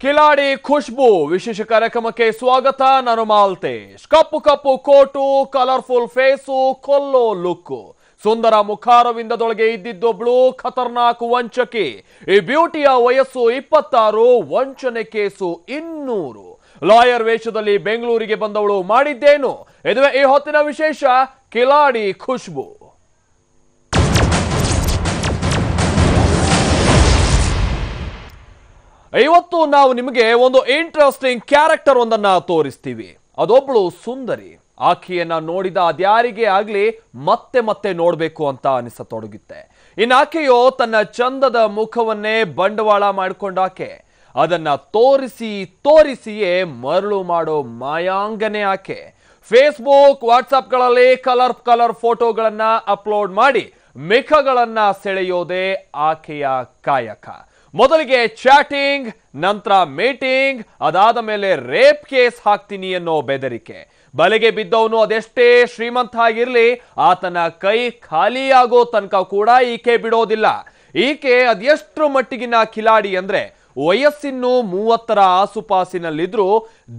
ಕಿಲಾಡಿ ಖುಷ್ಬು ವಿಶೇಷ ಕಾರ್ಯಕ್ರಮಕ್ಕೆ ಸ್ವಾಗತ. ನಾನು ಮಾಲ್ತೇಶ್. ಕಪ್ಪು ಕಪ್ಪು ಕೋಟು, ಕಲರ್ಫುಲ್ ಫೇಸು, ಕೊಲ್ಲೋ ಲುಕ್ಕು, ಸುಂದರ ಮುಖಾರವಿಂದದೊಳಗೆ ಇದ್ದಿದ್ದೊಬ್ಳು ಖತರ್ನಾಕ್ ವಂಚಕಿ. ಈ ಬ್ಯೂಟಿಯ ವಯಸ್ಸು 26, ವಂಚನೆ ಕೇಸು 200. ಲಾಯರ್ ವೇಷದಲ್ಲಿ ಬೆಂಗಳೂರಿಗೆ ಬಂದವಳು ಮಾಡಿದ್ದೇನು? ಇದುವೇ ಈ ಹೊತ್ತಿನ ವಿಶೇಷ. ಕಿಲಾಡಿ ಖುಷ್ಬು. ಇವತ್ತು ನಾವು ನಿಮಗೆ ಒಂದು ಇಂಟ್ರೆಸ್ಟಿಂಗ್ ಕ್ಯಾರೆಕ್ಟರ್ ಒಂದನ್ನ ತೋರಿಸ್ತೀವಿ. ಅದೊಬ್ಳು ಸುಂದರಿ. ಆಕೆಯನ್ನ ನೋಡಿದ ಅದ್ಯಾರಿಗೆ ಆಗ್ಲಿ ಮತ್ತೆ ಮತ್ತೆ ನೋಡ್ಬೇಕು ಅಂತ ಅನಿಸತೊಡಗುತ್ತೆ. ಇನ್ನು ಆಕೆಯೋ ತನ್ನ ಚಂದದ ಮುಖವನ್ನೇ ಬಂಡವಾಳ ಮಾಡಿಕೊಂಡಾಕೆ. ಅದನ್ನ ತೋರಿಸಿಯೇ ಮರಳು ಮಾಡೋ ಮಾಯಾಂಗನೆ ಆಕೆ. ಫೇಸ್ಬುಕ್, ವಾಟ್ಸಪ್ಗಳಲ್ಲಿ ಕಲರ್ ಫೋಟೋಗಳನ್ನ ಅಪ್ಲೋಡ್ ಮಾಡಿ ಮಿಖಗಳನ್ನ ಸೆಳೆಯೋದೇ ಆಕೆಯ ಕಾಯಕ. ಮೊದಲಿಗೆ ಚಾಟಿಂಗ್, ನಂತರ ಮೀಟಿಂಗ್, ಅದಾದ ಮೇಲೆ ರೇಪ್ ಕೇಸ್ ಹಾಕ್ತೀನಿ ಅನ್ನೋ ಬೆದರಿಕೆ. ಬಲೆಗೆ ಬಿದ್ದವನು ಅದೆಷ್ಟೇ ಶ್ರೀಮಂತ ಆಗಿರ್ಲಿ, ಆತನ ಕೈ ಖಾಲಿಯಾಗೋ ತನಕ ಕೂಡ ಈಕೆ ಬಿಡೋದಿಲ್ಲ. ಈಕೆ ಅದೆಷ್ಟು ಮಟ್ಟಿಗಿನ ಕಿಲಾಡಿ ಅಂದ್ರೆ, ವಯಸ್ಸಿನ್ನು 30ರ ಆಸುಪಾಸಿನಲ್ಲಿದ್ರೂ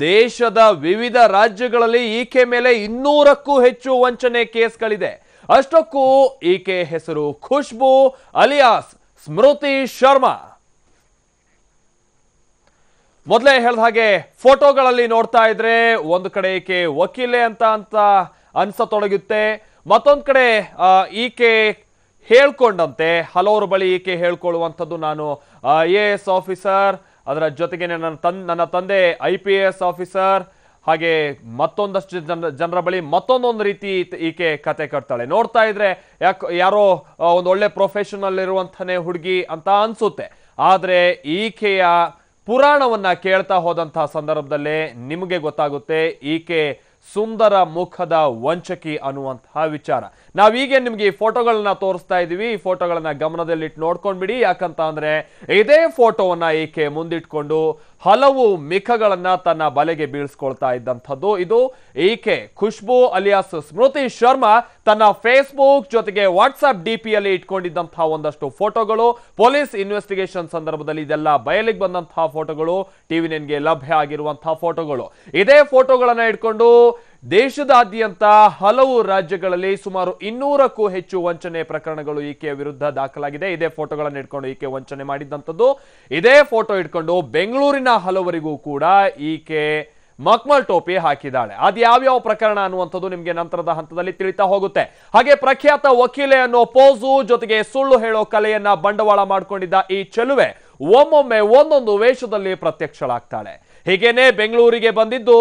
ದೇಶದ ವಿವಿಧ ರಾಜ್ಯಗಳಲ್ಲಿ ಈಕೆ ಮೇಲೆ 200ಕ್ಕೂ ಹೆಚ್ಚು ವಂಚನೆ ಕೇಸ್ಗಳಿದೆ. ಅಷ್ಟಕ್ಕೂ ಈಕೆ ಹೆಸರು ಖುಷ್ಬು ಅಲಿಯಾಸ್ ಸ್ಮೃತಿ ಶರ್ಮಾ. ಮೊದಲೇ ಹೇಳಿದ ಹಾಗೆ ಫೋಟೋಗಳಲ್ಲಿ ನೋಡ್ತಾ ಇದ್ರೆ ಒಂದು ಕಡೆ ಈಕೆ ವಕೀಲೆ ಅಂತ ಅನ್ಸತೊಡಗುತ್ತೆ. ಮತ್ತೊಂದು ಕಡೆ ಈಕೆ ಹೇಳ್ಕೊಂಡಂತೆ ಹಲವರ ಬಳಿ ಈಕೆ ಹೇಳ್ಕೊಳ್ಳುವಂಥದ್ದು, ನಾನು IAS ಆಫೀಸರ್, ಅದರ ಜೊತೆಗೆ ನನ್ನ ತಂದೆ IPS ಆಫೀಸರ್, ಹಾಗೆ ಮತ್ತೊಂದಷ್ಟು ಜನರ ಬಳಿ ಮತ್ತೊಂದೊಂದು ರೀತಿ ಈಕೆ ಕತೆ ಕಟ್ತಾಳೆ. ನೋಡ್ತಾ ಇದ್ರೆ ಯಾರೋ ಒಂದು ಒಳ್ಳೆ ಪ್ರೊಫೆಷನಲ್ ಇರುವಂತಾನೆ ಹುಡುಗಿ ಅಂತ ಅನ್ಸುತ್ತೆ. ಆದ್ರೆ ಈಕೆಯ ಪುರಾಣವನ್ನ ಕೇಳ್ತಾ ಹೋದಂತಹ ಸಂದರ್ಭದಲ್ಲೇ ನಿಮಗೆ ಗೊತ್ತಾಗುತ್ತೆ ಈಕೆ ಸುಂದರ ಮುಖದ ವಂಚಕಿ ಅನ್ನುವಂತಹ ವಿಚಾರ. ನಾವೀಗ ನಿಮ್ಗೆ ಈ ಫೋಟೋಗಳನ್ನ ತೋರಿಸ್ತಾ ಇದೀವಿ. ಈ ಫೋಟೋಗಳನ್ನ ಗಮನದಲ್ಲಿಟ್ಟು ನೋಡ್ಕೊಂಡ್ಬಿಡಿ. ಯಾಕಂತ ಅಂದ್ರೆ ಇದೇ ಫೋಟೋವನ್ನ ಈಕೆ ಮುಂದಿಟ್ಕೊಂಡು ಹಲವು ಮಿಖಗಳನ್ನ ತನ್ನ ಬಲೆಗೆ ಬೀಳ್ಸ್ಕೊಳ್ತಾ ಇದ್ದಂಥದ್ದು. ಇದು ಈಕೆ ಖುಷ್ಬು ಅಲಿಯಾಸ್ ಸ್ಮೃತಿ ಶರ್ಮಾ ತನ್ನ ಫೇಸ್ಬುಕ್ ಜೊತೆಗೆ ವಾಟ್ಸ್ಆಪ್ DPಯಲ್ಲಿ ಇಟ್ಕೊಂಡಿದ್ದಂತಹ ಒಂದಷ್ಟು ಫೋಟೋಗಳು. ಪೊಲೀಸ್ ಇನ್ವೆಸ್ಟಿಗೇಷನ್ ಸಂದರ್ಭದಲ್ಲಿ ಇದೆಲ್ಲ ಬಯಲಿಗೆ ಬಂದಂತಹ ಫೋಟೋಗಳು, TV ನೈನ್ಗೆ ಲಭ್ಯ ಆಗಿರುವಂತಹ ಫೋಟೋಗಳು. ಇದೇ ಫೋಟೋಗಳನ್ನ ಇಟ್ಕೊಂಡು ದೇಶದಾದ್ಯಂತ ಹಲವು ರಾಜ್ಯಗಳಲ್ಲಿ ಸುಮಾರು 200ಕ್ಕೂ ಹೆಚ್ಚು ವಂಚನೆ ಪ್ರಕರಣಗಳು ಈಕೆಯ ವಿರುದ್ಧ ದಾಖಲಾಗಿದೆ. ಇದೇ ಫೋಟೋಗಳನ್ನು ಇಟ್ಕೊಂಡು ಈಕೆ ವಂಚನೆ ಮಾಡಿದ್ದಂಥದ್ದು. ಇದೇ ಫೋಟೋ ಇಟ್ಕೊಂಡು ಬೆಂಗಳೂರಿನ ಹಲವರಿಗೂ ಕೂಡ ಈಕೆ ಮಕ್ಮಲ್ ಟೋಪಿ ಹಾಕಿದ್ದಾಳೆ. ಅದು ಯಾವ್ಯಾವ ಪ್ರಕರಣ ಅನ್ನುವಂಥದ್ದು ನಿಮಗೆ ನಂತರದ ಹಂತದಲ್ಲಿ ತಿಳಿತಾ ಹೋಗುತ್ತೆ. ಹಾಗೆ ಪ್ರಖ್ಯಾತ ವಕೀಲೆ ಅನ್ನೋ ಪೋಸು ಜೊತೆಗೆ ಸುಳ್ಳು ಹೇಳೋ ಕಲೆಯನ್ನ ಬಂಡವಾಳ ಮಾಡಿಕೊಂಡಿದ್ದ ಈ ಚೆಲುವೆ ಒಮ್ಮೊಮ್ಮೆ ಒಂದೊಂದು ವೇಷದಲ್ಲಿ ಪ್ರತ್ಯಕ್ಷಳಾಗ್ತಾಳೆ. ಹೀಗೇನೆ ಬೆಂಗಳೂರಿಗೆ ಬಂದಿದ್ದು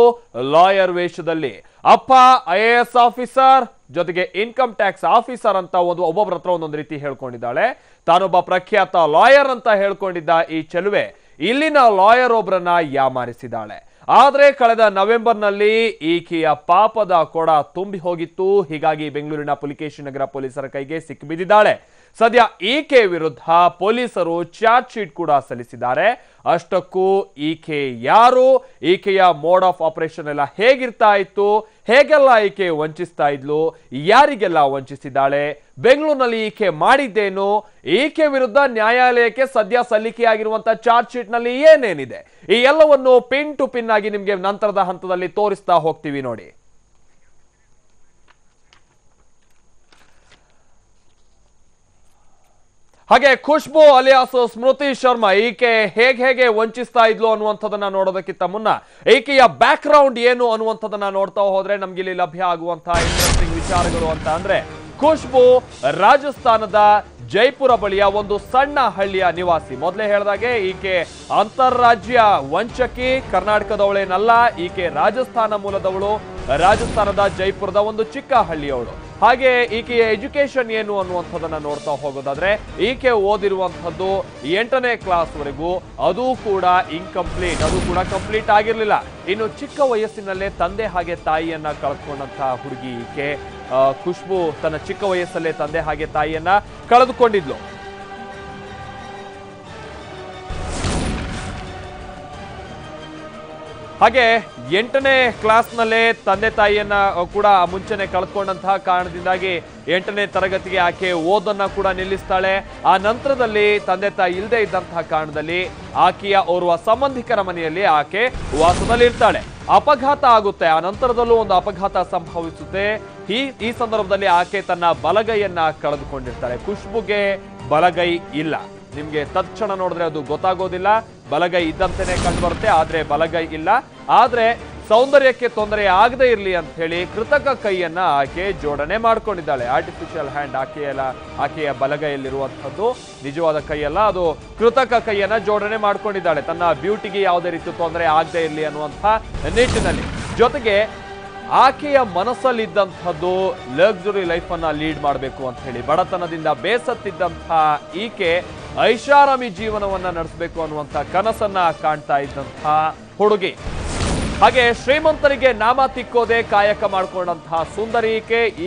ಲಾಯರ್ ವೇಷದಲ್ಲಿ. ಅಪ್ಪ IAS ಆಫೀಸರ್ ಜೊತೆಗೆ ಇನ್ಕಮ್ ಟ್ಯಾಕ್ಸ್ ಆಫೀಸರ್ ಅಂತ ಒಬ್ಬೊಬ್ಬರ ಹತ್ರ ಒಂದೊಂದು ರೀತಿ ಹೇಳ್ಕೊಂಡಿದ್ದಾಳೆ. ತಾನೊಬ್ಬ ಪ್ರಖ್ಯಾತ ಲಾಯರ್ ಅಂತ ಹೇಳ್ಕೊಂಡಿದ್ದ ಈ ಚೆಲುವೆ ಇಲ್ಲಿನ ಲಾಯರ್ ಒಬ್ಬರನ್ನ ಯಾಮಾರಿಸಿದ್ದಾಳೆ. ಆದ್ರೆ ಕಳೆದ ನವೆಂಬರ್ನಲ್ಲಿ ಈಕೆಯ ಪಾಪದ ಕೊಡ ತುಂಬಿ ಹೋಗಿತ್ತು. ಹೀಗಾಗಿ ಬೆಂಗಳೂರಿನ ಪುಲಿಕೇಶಿ ನಗರ ಪೊಲೀಸರ ಕೈಗೆ ಸಿಕ್ಕಿಬಿದ್ದಿದ್ದಾಳೆ. ಸದ್ಯ ಈಕೆ ವಿರುದ್ಧ ಪೊಲೀಸರು ಚಾರ್ಜ್ ಶೀಟ್ ಕೂಡ ಸಲ್ಲಿಸಿದ್ದಾರೆ. ಅಷ್ಟಕ್ಕೂ ಈಕೆ ಯಾರು, ಈಕೆಯ ಮೋಡ್ ಆಫ್ ಆಪರೇಷನ್ ಎಲ್ಲ ಹೇಗಿರ್ತಾ ಇತ್ತು, ಹೇಗೆಲ್ಲ ಈಕೆ ವಂಚಿಸ್ತಾ ಇದ್ಲು, ಯಾರಿಗೆಲ್ಲ ವಂಚಿಸಿದ್ದಾಳೆ, ಬೆಂಗಳೂರಿನಲ್ಲಿ ಈಕೆ ಮಾಡಿದ್ದೇನು, ಈಕೆ ವಿರುದ್ಧ ನ್ಯಾಯಾಲಯಕ್ಕೆ ಸದ್ಯ ಸಲ್ಲಿಕೆಯಾಗಿರುವಂತಹ ಚಾರ್ಜ್ ಶೀಟ್ ನಲ್ಲಿ ಏನೇನಿದೆ, ಈ ಎಲ್ಲವನ್ನು ಪಿನ್ ಟು ಪಿನ್ ಆಗಿ ನಿಮ್ಗೆ ನಂತರದ ಹಂತದಲ್ಲಿ ತೋರಿಸ್ತಾ ಹೋಗ್ತೀವಿ ನೋಡಿ. ಹಾಗೆ ಖುಷ್ಬು ಅಲಿಯಾಸ್ ಸ್ಮೃತಿ ಶರ್ಮಾ ಈಕೆ ಹೇಗೆ ವಂಚಿಸ್ತಾ ಇದ್ಲು ಅನ್ನುವಂಥದ್ದನ್ನ ನೋಡೋದಕ್ಕಿಂತ ಮುನ್ನ ಈಕೆಯ ಬ್ಯಾಕ್ ಗ್ರೌಂಡ್ ಏನು ಅನ್ನುವಂಥದ್ದನ್ನ ನೋಡ್ತಾ ಹೋದ್ರೆ ನಮ್ಗೆ ಇಲ್ಲಿ ಲಭ್ಯ ಆಗುವಂತಹ ಇಂಟ್ರೆಸ್ಟಿಂಗ್ ವಿಚಾರಗಳು ಅಂತ ಅಂದ್ರೆ, ಖುಷ್ಬು ರಾಜಸ್ಥಾನದ ಜೈಪುರ ಬಳಿಯ ಒಂದು ಸಣ್ಣ ಹಳ್ಳಿಯ ನಿವಾಸಿ. ಮೊದಲೇ ಹೇಳಿದಾಗೆ ಈಕೆ ಅಂತಾರಾಜ್ಯ ವಂಚಕಿ, ಕರ್ನಾಟಕದವಳೇನಲ್ಲ. ಈಕೆ ರಾಜಸ್ಥಾನ ಮೂಲದವಳು, ರಾಜಸ್ಥಾನದ ಜೈಪುರದ ಒಂದು ಚಿಕ್ಕ ಹಳ್ಳಿಯವಳು. ಹಾಗೆ ಈಕೆಯ ಎಜುಕೇಶನ್ ಏನು ಅನ್ನುವಂಥದ್ದನ್ನ ನೋಡ್ತಾ ಹೋಗೋದಾದ್ರೆ, ಈಕೆ ಓದಿರುವಂಥದ್ದು 8ನೇ ಕ್ಲಾಸ್ ವರೆಗೂ, ಅದು ಕೂಡ ಇನ್ಕಂಪ್ಲೀಟ್, ಅದು ಕೂಡ ಕಂಪ್ಲೀಟ್ ಆಗಿರ್ಲಿಲ್ಲ. ಇನ್ನು ಚಿಕ್ಕ ವಯಸ್ಸಿನಲ್ಲೇ ತಂದೆ ಹಾಗೆ ತಾಯಿಯನ್ನ ಕಳೆದುಕೊಂಡಂತಹ ಹುಡುಗಿ ಈಕೆ. ಖುಷ್ಬು ತನ್ನ ಚಿಕ್ಕ ವಯಸ್ಸಲ್ಲೇ ತಂದೆ ಹಾಗೆ ತಾಯಿಯನ್ನ ಕಳೆದುಕೊಂಡಿದ್ಲು. ಹಾಗೆ 8ನೇ ಕ್ಲಾಸ್ನಲ್ಲೇ ತಂದೆ ತಾಯಿಯನ್ನ ಕೂಡ ಮುಂಚೆನೆ ಕಳ್ಕೊಂಡಂತಹ ಕಾರಣದಿಂದಾಗಿ 8ನೇ ತರಗತಿಗೆ ಆಕೆ ಓದನ್ನ ಕೂಡ ನಿಲ್ಲಿಸ್ತಾಳೆ. ಆ ನಂತರದಲ್ಲಿ ತಂದೆ ತಾಯಿ ಇಲ್ಲದೆ ಇದ್ದಂತಹ ಕಾರಣದಲ್ಲಿ ಆಕೆಯ ಓರ್ವ ಸಂಬಂಧಿಕರ ಮನೆಯಲ್ಲಿ ಆಕೆ ವಾಸದಲ್ಲಿರ್ತಾಳೆ. ಅಪಘಾತ ಆಗುತ್ತೆ. ಆ ನಂತರದಲ್ಲೂ ಒಂದು ಅಪಘಾತ ಸಂಭವಿಸುತ್ತೆ. ಈ ಸಂದರ್ಭದಲ್ಲಿ ಆಕೆ ತನ್ನ ಬಲಗೈಯನ್ನ ಕಳೆದುಕೊಂಡಿರ್ತಾಳೆ. ಖುಷ್ಬುಗೆ ಬಲಗೈ ಇಲ್ಲ. ನಿಮ್ಗೆ ತಕ್ಷಣ ನೋಡಿದ್ರೆ ಅದು ಗೊತ್ತಾಗೋದಿಲ್ಲ. ಬಲಗೈ ಇದ್ದಂತೆನೆ ಕಂಡು ಬರುತ್ತೆ, ಆದ್ರೆ ಬಲಗೈ ಇಲ್ಲ. ಆದ್ರೆ ಸೌಂದರ್ಯಕ್ಕೆ ತೊಂದರೆ ಆಗದೆ ಇರಲಿ ಅಂತ ಹೇಳಿ ಕೃತಕ ಕೈಯನ್ನ ಆಕೆ ಜೋಡಣೆ ಮಾಡ್ಕೊಂಡಿದ್ದಾಳೆ. ಆರ್ಟಿಫಿಷಿಯಲ್ ಹ್ಯಾಂಡ್ ಆಕೆಯ ಬಲಗೈಯಲ್ಲಿರುವಂತದ್ದು ನಿಜವಾದ ಕೈಯಲ್ಲ, ಅದು ಕೃತಕ ಕೈಯನ್ನ ಜೋಡಣೆ ಮಾಡ್ಕೊಂಡಿದ್ದಾಳೆ. ತನ್ನ ಬ್ಯೂಟಿಗೆ ಯಾವುದೇ ರೀತಿ ತೊಂದರೆ ಆಗದೆ ಇರಲಿ ಅನ್ನುವಂಥ ನಿಟ್ಟಿನಲ್ಲಿ. ಜೊತೆಗೆ ಆಕೆಯ ಮನಸ್ಸಲ್ಲಿದ್ದಂಥದ್ದು ಲಕ್ಸುರಿ ಲೈಫ್ ಅನ್ನ ಲೀಡ್ ಮಾಡಬೇಕು ಅಂತ ಹೇಳಿ ಬಡತನದಿಂದ ಬೇಸತ್ತಿದ್ದಂತಹ ಈಕೆ ಐಷಾರಾಮಿ ಜೀವನವನ್ನ ನಡೆಸಬೇಕು ಅನ್ನುವಂಥ ಕನಸನ್ನ ಕಾಣ್ತಾ ಇದ್ದಂತಹ ಹುಡುಗಿ. ಹಾಗೆ ಶ್ರೀಮಂತರಿಗೆ ನಾಮ ತಿಕ್ಕೋದೆ ಕಾಯಕ ಮಾಡ್ಕೊಂಡಂತಹ ಸುಂದರಿ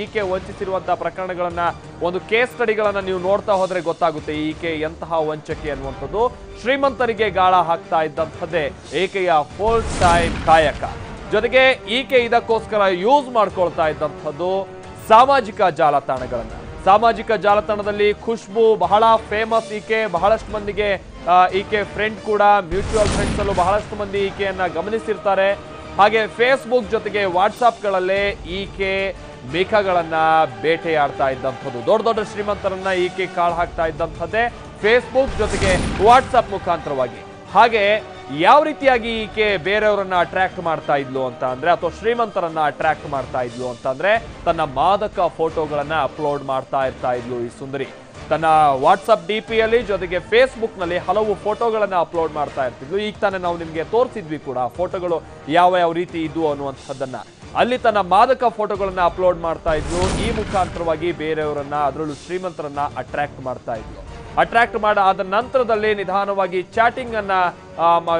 ಈಕೆ ವಂಚಿಸಿರುವಂತಹ ಪ್ರಕರಣಗಳನ್ನ, ಒಂದು ಕೇಸ್ ಸ್ಟಡಿಗಳನ್ನ ನೀವು ನೋಡ್ತಾ ಹೋದ್ರೆ ಗೊತ್ತಾಗುತ್ತೆ ಈಕೆ ಎಂತಹ ವಂಚಕಿ ಅನ್ನುವಂಥದ್ದು. ಶ್ರೀಮಂತರಿಗೆ ಗಾಳ ಹಾಕ್ತಾ ಇದ್ದಂಥದ್ದೇ ಈಕೆಯ ಫುಲ್ ಟೈಮ್ ಕಾಯಕ. ಜೊತೆಗೆ ಈಕೆ ಇದಕ್ಕೋಸ್ಕರ ಯೂಸ್ ಮಾಡ್ಕೊಳ್ತಾ ಇದ್ದಂಥದ್ದು ಸಾಮಾಜಿಕ ಜಾಲತಾಣಗಳನ್ನ. ಸಾಮಾಜಿಕ ಜಾಲತಾಣದಲ್ಲಿ ಖುಷ್ಬು ಬಹಳ ಫೇಮಸ್. ಈಕೆ ಬಹಳಷ್ಟು ಮಂದಿಗೆ ಈಕೆ ಫ್ರೆಂಡ್ ಕೂಡ, ಮ್ಯೂಚುವಲ್ ಫ್ರೆಂಡ್ಸ್ ಅಲ್ಲೂ ಬಹಳಷ್ಟು ಮಂದಿ ಈಕೆಯನ್ನ ಗಮನಿಸಿರ್ತಾರೆ. ಹಾಗೆ ಫೇಸ್ಬುಕ್ ಜೊತೆಗೆ ವಾಟ್ಸಾಪ್ಗಳಲ್ಲೇ ಈಕೆ ಮೇಕಗಳನ್ನ ಬೇಟೆಯಾಡ್ತಾ ಇದ್ದಂಥದ್ದು. ದೊಡ್ಡ ದೊಡ್ಡ ಶ್ರೀಮಂತರನ್ನ ಈಕೆ ಕಾಳು ಹಾಕ್ತಾ ಇದ್ದಂಥದ್ದೇ ಫೇಸ್ಬುಕ್ ಜೊತೆಗೆ ವಾಟ್ಸಾಪ್ ಮುಖಾಂತರವಾಗಿ. ಹಾಗೆ ಯಾವ ರೀತಿಯಾಗಿ ಈಕೆ ಬೇರೆಯವರನ್ನ ಅಟ್ರಾಕ್ಟ್ ಮಾಡ್ತಾ ಇದ್ಲು ಅಂತ ಅಂದ್ರೆ, ಅಥವಾ ಶ್ರೀಮಂತರನ್ನ ಅಟ್ರಾಕ್ಟ್ ಮಾಡ್ತಾ ಇದ್ಲು ಅಂತ ಅಂದ್ರೆ, ತನ್ನ ಮಾದಕ ಫೋಟೋಗಳನ್ನ ಅಪ್ಲೋಡ್ ಮಾಡ್ತಾ ಇದ್ಲು ಈ ಸುಂದರಿ. ತನ್ನ ವಾಟ್ಸಪ್ DP-ಯಲ್ಲಿ ಜೊತೆಗೆ ಫೇಸ್ಬುಕ್ ನಲ್ಲಿ ಹಲವು ಫೋಟೋಗಳನ್ನ ಅಪ್ಲೋಡ್ ಮಾಡ್ತಾ ಇರ್ತಿದ್ಲು. ಈಗ ತಾನೇ ನಾವು ನಿಮ್ಗೆ ತೋರಿಸಿದ್ವಿ ಕೂಡ ಫೋಟೋಗಳು ಯಾವ ರೀತಿ ಇದ್ವು ಅನ್ನುವಂಥದ್ದನ್ನ. ಅಲ್ಲಿ ತನ್ನ ಮಾದಕ ಫೋಟೋಗಳನ್ನ ಅಪ್ಲೋಡ್ ಮಾಡ್ತಾ ಇದ್ಲು. ಈ ಮುಖಾಂತರವಾಗಿ ಬೇರೆಯವರನ್ನ, ಅದರಲ್ಲೂ ಶ್ರೀಮಂತರನ್ನ ಅಟ್ರಾಕ್ಟ್ ಮಾಡ್ತಾ ಇದ್ಲು. ಅಟ್ರಾಕ್ಟ್ ಆದ ನಂತರದಲ್ಲಿ ನಿಧಾನವಾಗಿ ಚಾಟಿಂಗ್ ಅನ್ನ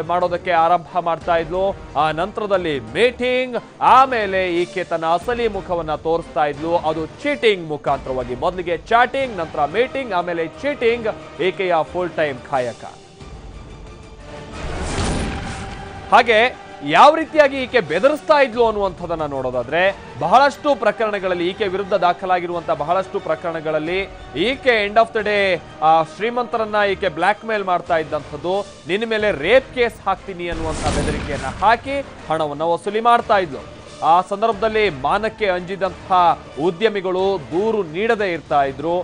ಮಾಡೋದಕ್ಕೆ ಆರಂಭ ಮಾಡ್ತಾ ಇದ್ಲು. ಆ ನಂತರದಲ್ಲಿ ಮೀಟಿಂಗ್, ಆಮೇಲೆ ಈಕೆ ತನ್ನ ಅಸಲಿ ಮುಖವನ್ನ ತೋರಿಸ್ತಾ ಇದ್ಲು. ಅದು ಚೀಟಿಂಗ್ ಮುಖಾಂತರವಾಗಿ. ಮೊದಲಿಗೆ ಚಾಟಿಂಗ್, ನಂತರ ಮೀಟಿಂಗ್, ಆಮೇಲೆ ಚೀಟಿಂಗ್ ಈಕೆಯ ಫುಲ್ ಟೈಮ್ ಕಾಯಕ. ಹಾಗೆ ಯಾವ ರೀತಿಯಾಗಿ ಈಕೆ ಬೆದರಿಸ್ತಾ ಇದ್ಲು ಅನ್ನುವಂಥದ್ದನ್ನ ನೋಡೋದಾದ್ರೆ, ಬಹಳಷ್ಟು ಪ್ರಕರಣಗಳಲ್ಲಿ ಈಕೆ ವಿರುದ್ಧ ದಾಖಲಾಗಿರುವಂತಹ ಬಹಳಷ್ಟು ಪ್ರಕರಣಗಳಲ್ಲಿ ಈಕೆ ಎಂಡ್ ಆಫ್ ದ ಡೇ ಶ್ರೀಮಂತರನ್ನ ಈಕೆ ಬ್ಲಾಕ್ ಮೇಲ್ ಮಾಡ್ತಾ ಇದ್ದಂಥದ್ದು. ನಿನ್ನ ಮೇಲೆ ರೇಪ್ ಕೇಸ್ ಹಾಕ್ತೀನಿ ಅನ್ನುವಂಥ ಬೆದರಿಕೆಯನ್ನ ಹಾಕಿ ಹಣವನ್ನ ವಸೂಲಿ ಮಾಡ್ತಾ ಇದ್ಲು. ಆ ಸಂದರ್ಭದಲ್ಲಿ ಮಾನಕ್ಕೆ ಅಂಜಿದಂತಹ ಉದ್ಯಮಿಗಳು ದೂರು ನೀಡದೇ ಇರ್ತಾ ಇದ್ರು.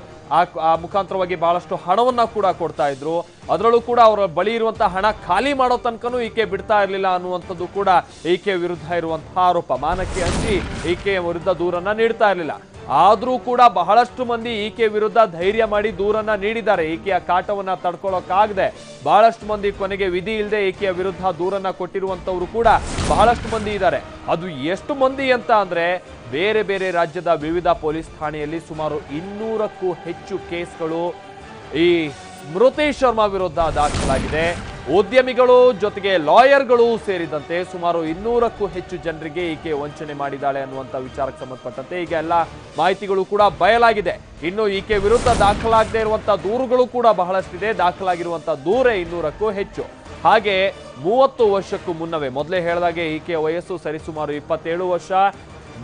ಆ ಮುಖಾಂತರವಾಗಿ ಬಹಳಷ್ಟು ಹಣವನ್ನ ಕೂಡ ಕೊಡ್ತಾ ಇದ್ರು. ಅದರಲ್ಲೂ ಕೂಡ ಅವರ ಬಳಿ ಇರುವಂತಹ ಹಣ ಖಾಲಿ ಮಾಡೋ ತನಕನೂ ಈಕೆ ಬಿಡ್ತಾ ಇರಲಿಲ್ಲ ಅನ್ನುವಂಥದ್ದು ಕೂಡ ಈಕೆ ವಿರುದ್ಧ ಇರುವಂತಹ ಆರೋಪ. ಮಾನಕ್ಕೆ ಅಂಜಿ ಈಕೆಯ ವಿರುದ್ಧ ದೂರನ್ನ ನೀಡ್ತಾ ಇರಲಿಲ್ಲ. ಆದ್ರೂ ಕೂಡ ಬಹಳಷ್ಟು ಮಂದಿ ಈಕೆ ವಿರುದ್ಧ ಧೈರ್ಯ ಮಾಡಿ ದೂರನ್ನ ನೀಡಿದ್ದಾರೆ. ಈಕೆಯ ಕಾಟವನ್ನ ತಡ್ಕೊಳ್ಳೋಕ್ಕಾಗದೆ ಬಹಳಷ್ಟು ಮಂದಿ ಕೊನೆಗೆ ವಿಧಿ ಇಲ್ಲದೆ ಈಕೆಯ ವಿರುದ್ಧ ದೂರನ್ನ ಕೊಟ್ಟಿರುವಂತವ್ರು ಕೂಡ ಬಹಳಷ್ಟು ಮಂದಿ ಇದ್ದಾರೆ. ಅದು ಎಷ್ಟು ಮಂದಿ ಅಂತ ಅಂದ್ರೆ, ಬೇರೆ ಬೇರೆ ರಾಜ್ಯದ ವಿವಿಧ ಪೊಲೀಸ್ ಠಾಣೆಯಲ್ಲಿ ಸುಮಾರು 200ಕ್ಕೂ ಹೆಚ್ಚು ಕೇಸ್ಗಳು ಈ ಸ್ಮೃತಿ ಶರ್ಮಾ ವಿರುದ್ಧ ದಾಖಲಾಗಿದೆ. ಉದ್ಯಮಿಗಳು ಜೊತೆಗೆ ಲಾಯರ್ಗಳು ಸೇರಿದಂತೆ ಸುಮಾರು 200ಕ್ಕೂ ಹೆಚ್ಚು ಜನರಿಗೆ ಈಕೆ ವಂಚನೆ ಮಾಡಿದ್ದಾಳೆ ಅನ್ನುವಂಥ ವಿಚಾರಕ್ಕೆ ಸಂಬಂಧಪಟ್ಟಂತೆ ಈಗ ಎಲ್ಲ ಮಾಹಿತಿಗಳು ಕೂಡ ಬಯಲಾಗಿದೆ. ಇನ್ನು ಈಕೆ ವಿರುದ್ಧ ದಾಖಲಾಗದೇ ಇರುವಂತಹ ದೂರುಗಳು ಕೂಡ ಬಹಳಷ್ಟಿದೆ. ದಾಖಲಾಗಿರುವಂತಹ ದೂರೇ 200ಕ್ಕೂ ಹೆಚ್ಚು. ಹಾಗೆ 30 ವರ್ಷಕ್ಕೂ ಮುನ್ನವೇ, ಮೊದಲೇ ಹೇಳಿದಾಗೆ ಈಕೆಯ ವಯಸ್ಸು ಸರಿಸುಮಾರು 27 ವರ್ಷ.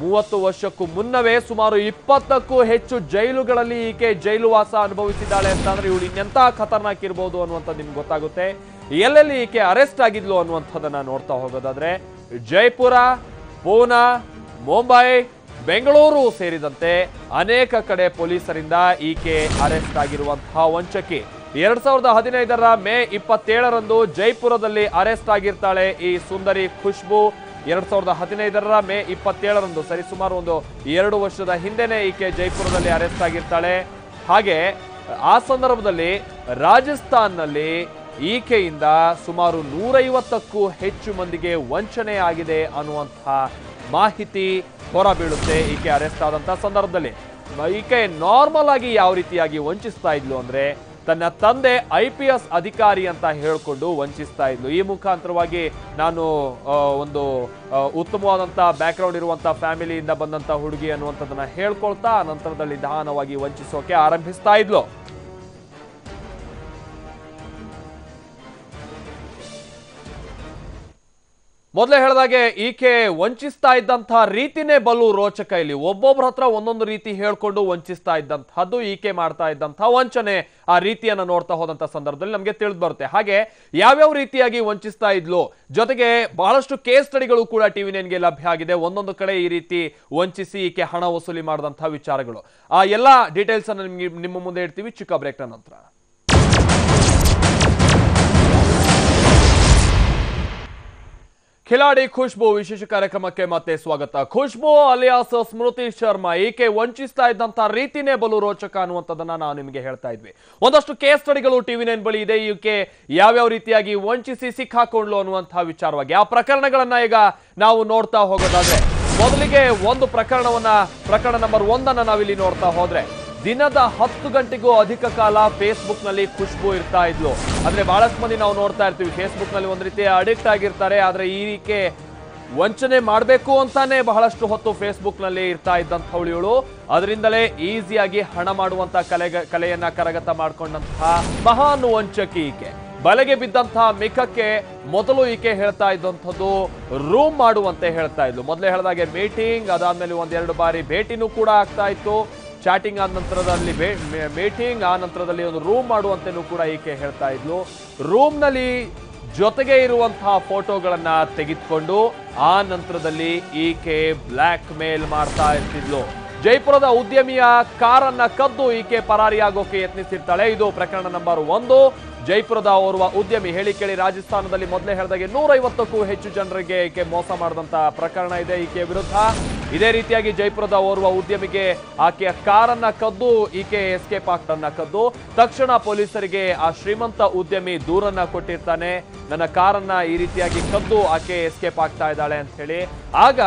30 ವರ್ಷಕ್ಕೂ ಮುನ್ನವೇ ಸುಮಾರು 20ಕ್ಕೂ ಹೆಚ್ಚು ಜೈಲುಗಳಲ್ಲಿ ಈಕೆ ಜೈಲು ವಾಸ ಅನುಭವಿಸಿದ್ದಾಳೆ ಅಂತಂದ್ರೆ ಇವಳು ಇನ್ನೆಂತ ಖತರ್ನಾಕ್ ಇರ್ಬೋದು ಅನ್ನುವಂಥದ್ದು ನಿಮ್ಗೆ ಗೊತ್ತಾಗುತ್ತೆ. ಎಲ್ಲೆಲ್ಲಿ ಈಕೆ ಅರೆಸ್ಟ್ ಆಗಿದ್ಲು ಅನ್ನುವಂಥದ್ದನ್ನ ನೋಡ್ತಾ ಹೋಗೋದಾದ್ರೆ, ಜೈಪುರ, ಪೂನಾ, ಮುಂಬೈ, ಬೆಂಗಳೂರು ಸೇರಿದಂತೆ ಅನೇಕ ಕಡೆ ಪೊಲೀಸರಿಂದ ಈಕೆ ಅರೆಸ್ಟ್ ಆಗಿರುವಂತಹ ವಂಚಕಿ. 2015ರ ಮೇ 27ರಂದು ಜೈಪುರದಲ್ಲಿ ಅರೆಸ್ಟ್ ಆಗಿರ್ತಾಳೆ ಈ ಸುಂದರಿ ಖುಷ್ಬು. 2015ರ ಮೇ 27ರಂದು ಸರಿಸುಮಾರು ಒಂದು 2 ವರ್ಷದ ಹಿಂದೆನೆ ಈಕೆ ಜೈಪುರದಲ್ಲಿ ಅರೆಸ್ಟ್ ಆಗಿರ್ತಾಳೆ. ಹಾಗೆ ಆ ಸಂದರ್ಭದಲ್ಲಿ ರಾಜಸ್ಥಾನ್ನಲ್ಲಿ ಈಕೆಯಿಂದ ಸುಮಾರು 150ಕ್ಕೂ ಹೆಚ್ಚು ಮಂದಿಗೆ ವಂಚನೆ ಆಗಿದೆ ಅನ್ನುವಂಥ ಮಾಹಿತಿ ಹೊರಬೀಳುತ್ತೆ ಈಕೆ ಅರೆಸ್ಟ್ ಆದಂತಹ ಸಂದರ್ಭದಲ್ಲಿ. ಈಕೆ ನಾರ್ಮಲ್ ಆಗಿ ಯಾವ ರೀತಿಯಾಗಿ ವಂಚಿಸ್ತಾ ಇದ್ಲು ಅಂದ್ರೆ, ತನ್ನ ತಂದೆ IPS ಅಧಿಕಾರಿ ಅಂತ ಹೇಳಿಕೊಂಡು ವಂಚಿಸ್ತಾ ಇದ್ಲು. ಈ ಮುಖಾಂತರವಾಗಿ ನಾನು ಒಂದು ಉತ್ತಮವಾದಂಥ ಬ್ಯಾಕ್ಗ್ರೌಂಡ್ ಇರುವಂಥ ಫ್ಯಾಮಿಲಿಯಿಂದ ಬಂದಂಥ ಹುಡುಗಿ ಅನ್ನುವಂಥದ್ದನ್ನ ಹೇಳ್ಕೊಳ್ತಾ ನಂತರದಲ್ಲಿ ನಿಧಾನವಾಗಿ ವಂಚಿಸೋಕೆ ಆರಂಭಿಸ್ತಾ ಇದ್ಲು. ಮೊದಲೇ ಹೇಳಿದಾಗೆ ಈಕೆ ವಂಚಿಸ್ತಾ ಇದ್ದಂತಹ ರೀತಿನೇ ಬಲು ರೋಚಕ. ಇಲ್ಲಿ ಒಬ್ಬೊಬ್ಬರ ಹತ್ರ ಒಂದೊಂದು ರೀತಿ ಹೇಳ್ಕೊಂಡು ವಂಚಿಸ್ತಾ ಇದ್ದಂತಹದ್ದು, ಈಕೆ ಮಾಡ್ತಾ ಇದ್ದಂತಹ ವಂಚನೆ, ಆ ರೀತಿಯನ್ನ ನೋಡ್ತಾ ಹೋದಂತ ಸಂದರ್ಭದಲ್ಲಿ ನಮಗೆ ತಿಳಿದು ಬರುತ್ತೆ. ಹಾಗೆ ಯಾವ್ಯಾವ ರೀತಿಯಾಗಿ ವಂಚಿಸ್ತಾ ಇದ್ಲು, ಜೊತೆಗೆ ಬಹಳಷ್ಟು ಕೇಸ್ ಸ್ಟಡಿಗಳು ಕೂಡ TV9ಗೆ ಲಭ್ಯ ಆಗಿದೆ. ಒಂದೊಂದು ಕಡೆ ಈ ರೀತಿ ವಂಚಿಸಿ ಈಕೆ ಹಣ ವಸೂಲಿ ಮಾಡಿದಂತಹ ವಿಚಾರಗಳು, ಆ ಎಲ್ಲಾ ಡೀಟೇಲ್ಸ್ ಅನ್ನು ನಿಮ್ಮ ಮುಂದೆ ಇಡ್ತೀವಿ ಚಿಕ್ಕ ಬ್ರೇಕ್ನ ನಂತರ. ಖಿಲಾಡಿ ಖುಷ್ಬು ವಿಶೇಷ ಕಾರ್ಯಕ್ರಮಕ್ಕೆ ಮತ್ತೆ ಸ್ವಾಗತ. ಖುಷ್ಬು ಅಲಿಯಾಸ್ ಸ್ಮೃತಿ ಶರ್ಮಾ, ಈಕೆ ವಂಚಿಸ್ತಾ ಇದ್ದಂತ ರೀತಿನೇ ಬಲು ರೋಚಕ ಅನ್ನುವಂಥದ್ದನ್ನ ನಾವು ನಿಮಗೆ ಹೇಳ್ತಾ ಇದ್ವಿ. ಒಂದಷ್ಟು ಕೇಸ್ ಸ್ಟಡಿಗಳು TV9 ಬಳಿ ಇದೆ. ಈಕೆ ಯಾವ್ಯಾವ ರೀತಿಯಾಗಿ ವಂಚಿಸಿ ಸಿಕ್ಕಾಕೊಂಡ್ಲು ಅನ್ನುವಂತಹ ವಿಚಾರವಾಗಿ ಆ ಪ್ರಕರಣಗಳನ್ನ ಈಗ ನಾವು ನೋಡ್ತಾ ಹೋಗೋದಾದ್ರೆ, ಮೊದಲಿಗೆ ಒಂದು ಪ್ರಕರಣ ನಂಬರ್ 1 ನಾವಿಲ್ಲಿ ನೋಡ್ತಾ ಹೋದ್ರೆ, ದಿನದ 10 ಗಂಟೆಗೂ ಅಧಿಕ ಕಾಲ ಫೇಸ್ಬುಕ್ ನಲ್ಲಿ ಖುಷ್ಬು ಇರ್ತಾ ಇದ್ಲು. ಅಂದ್ರೆ ಬಹಳಷ್ಟು ಮಂದಿ ನಾವು ನೋಡ್ತಾ ಇರ್ತೀವಿ, ಫೇಸ್ಬುಕ್ ನಲ್ಲಿ ಒಂದ್ ರೀತಿ ಅಡಿಕ್ಟ್ ಆಗಿರ್ತಾರೆ. ಆದ್ರೆ ಈಕೆ ವಂಚನೆ ಮಾಡಬೇಕು ಅಂತಾನೆ ಬಹಳಷ್ಟು ಹೊತ್ತು ಫೇಸ್ಬುಕ್ ನಲ್ಲಿ ಇರ್ತಾ ಇದ್ದಂಥವಳು ಇವಳು. ಅದರಿಂದಲೇ ಈಸಿಯಾಗಿ ಹಣ ಮಾಡುವಂತ ಕಲೆಯನ್ನ ಕರಗತ ಮಾಡ್ಕೊಂಡಂತಹ ಮಹಾನ್ ವಂಚಕಿ ಈಕೆ. ಬಲೆಗೆ ಬಿದ್ದಂತಹ ಮಿಖಕ್ಕೆ ಮೊದಲು ಈಕೆ ಹೇಳ್ತಾ ಇದ್ದಂಥದ್ದು ರೂಮ್ ಮಾಡುವಂತೆ ಹೇಳ್ತಾ ಇದ್ಲು. ಮೊದಲೇ ಹೇಳಿದಾಗೆ ಮೀಟಿಂಗ್, ಅದಾದ್ಮೇಲೆ 1-2 ಬಾರಿ ಭೇಟಿನೂ ಕೂಡ ಆಗ್ತಾ ಇತ್ತು. ಚಾಟಿಂಗ್ ಆದ ನಂತರದಲ್ಲಿ ಮೀಟಿಂಗ್, ಆ ನಂತರದಲ್ಲಿ ಒಂದು ರೂಮ್ ಮಾಡುವಂತೆನೂ ಕೂಡ ಈಕೆ ಹೇಳ್ತಾ ಇದ್ಲು. ರೂಮ್ ನಲ್ಲಿ ಜೊತೆಗೆ ಇರುವಂತಹ ಫೋಟೋಗಳನ್ನ ತೆಗೆದುಕೊಂಡು ಆ ನಂತರದಲ್ಲಿ ಈಕೆ ಬ್ಲ್ಯಾಕ್ ಮೇಲ್ ಮಾಡ್ತಾ ಇರ್ತಿದ್ಲು. ಜೈಪುರದ ಉದ್ಯಮಿಯ ಕಾರನ್ನ ಕದ್ದು ಈಕೆ ಪರಾರಿಯಾಗೋಕೆ ಯತ್ನಿಸಿರ್ತಾಳೆ. ಇದು ಪ್ರಕರಣ ನಂಬರ್ 1. ಜೈಪುರದ ಓರ್ವ ಉದ್ಯಮಿ, ಹೇಳಿ ಕೇಳಿ ರಾಜಸ್ಥಾನದಲ್ಲಿ ಮೊದಲೇ ಹೇಳಿದಾಗೆ 150ಕ್ಕೂ ಹೆಚ್ಚು ಜನರಿಗೆ ಈಕೆ ಮೋಸ ಮಾಡಿದಂತ ಪ್ರಕರಣ ಇದೆ ಈಕೆ ವಿರುದ್ಧ. ಇದೇ ರೀತಿಯಾಗಿ ಜೈಪುರದ ಓರ್ವ ಉದ್ಯಮಿಗೆ ಆಕೆಯ ಕಾರನ್ನ ಕದ್ದು ಈಕೆ ಎಸ್ಕೇಪ್ ಆಗ್ತನ್ನ ಕದ್ದು ತಕ್ಷಣ ಪೊಲೀಸರಿಗೆ ಆ ಶ್ರೀಮಂತ ಉದ್ಯಮಿ ದೂರನ್ನ ಕೊಟ್ಟಿರ್ತಾನೆ. ನನ್ನ ಕಾರನ್ನ ಈ ರೀತಿಯಾಗಿ ಕದ್ದು ಆಕೆ ಎಸ್ಕೇಪ್ ಆಗ್ತಾ ಇದ್ದಾಳೆ ಅಂತ ಹೇಳಿ. ಆಗ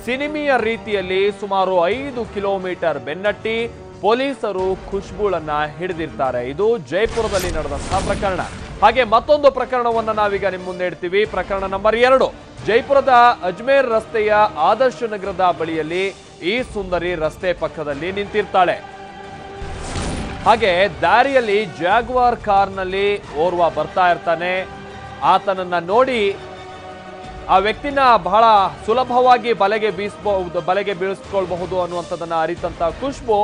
ಸಿನಿಮೀಯ ರೀತಿಯಲ್ಲಿ ಸುಮಾರು 5 ಕಿಲೋಮೀಟರ್ ಬೆನ್ನಟ್ಟಿ ಪೊಲೀಸರು ಖುಷ್ಬುಳನ್ನ ಹಿಡಿದಿರ್ತಾರೆ. ಇದು ಜೈಪುರದಲ್ಲಿ ನಡೆದಂತಹ ಪ್ರಕರಣ. ಹಾಗೆ ಮತ್ತೊಂದು ಪ್ರಕರಣವನ್ನ ನಾವೀಗ ನಿಮ್ಮ ಮುಂದೆ ಇಡ್ತೀವಿ. ಪ್ರಕರಣ ನಂಬರ್ 2, ಜೈಪುರದ ಅಜ್ಮೇರ್ ರಸ್ತೆಯ ಆದರ್ಶ ನಗರದ ಬಳಿಯಲ್ಲಿ ಈ ಸುಂದರಿ ರಸ್ತೆ ಪಕ್ಕದಲ್ಲಿ ನಿಂತಿರ್ತಾಳೆ. ಹಾಗೆ ದಾರಿಯಲ್ಲಿ ಜಾಗ್ವಾರ್ ಕಾರ್ನಲ್ಲಿ ಓರ್ವ ಬರ್ತಾ ಇರ್ತಾನೆ. ಆತನನ್ನ ನೋಡಿ ಆ ವ್ಯಕ್ತಿನ ಬಹಳ ಸುಲಭವಾಗಿ ಬಲೆಗೆ ಬೀಳಿಸ್ಕೊಳ್ಬಹುದು ಅನ್ನುವಂಥದ್ದನ್ನ ಅರಿತಂತ ಖುಷ್ಬು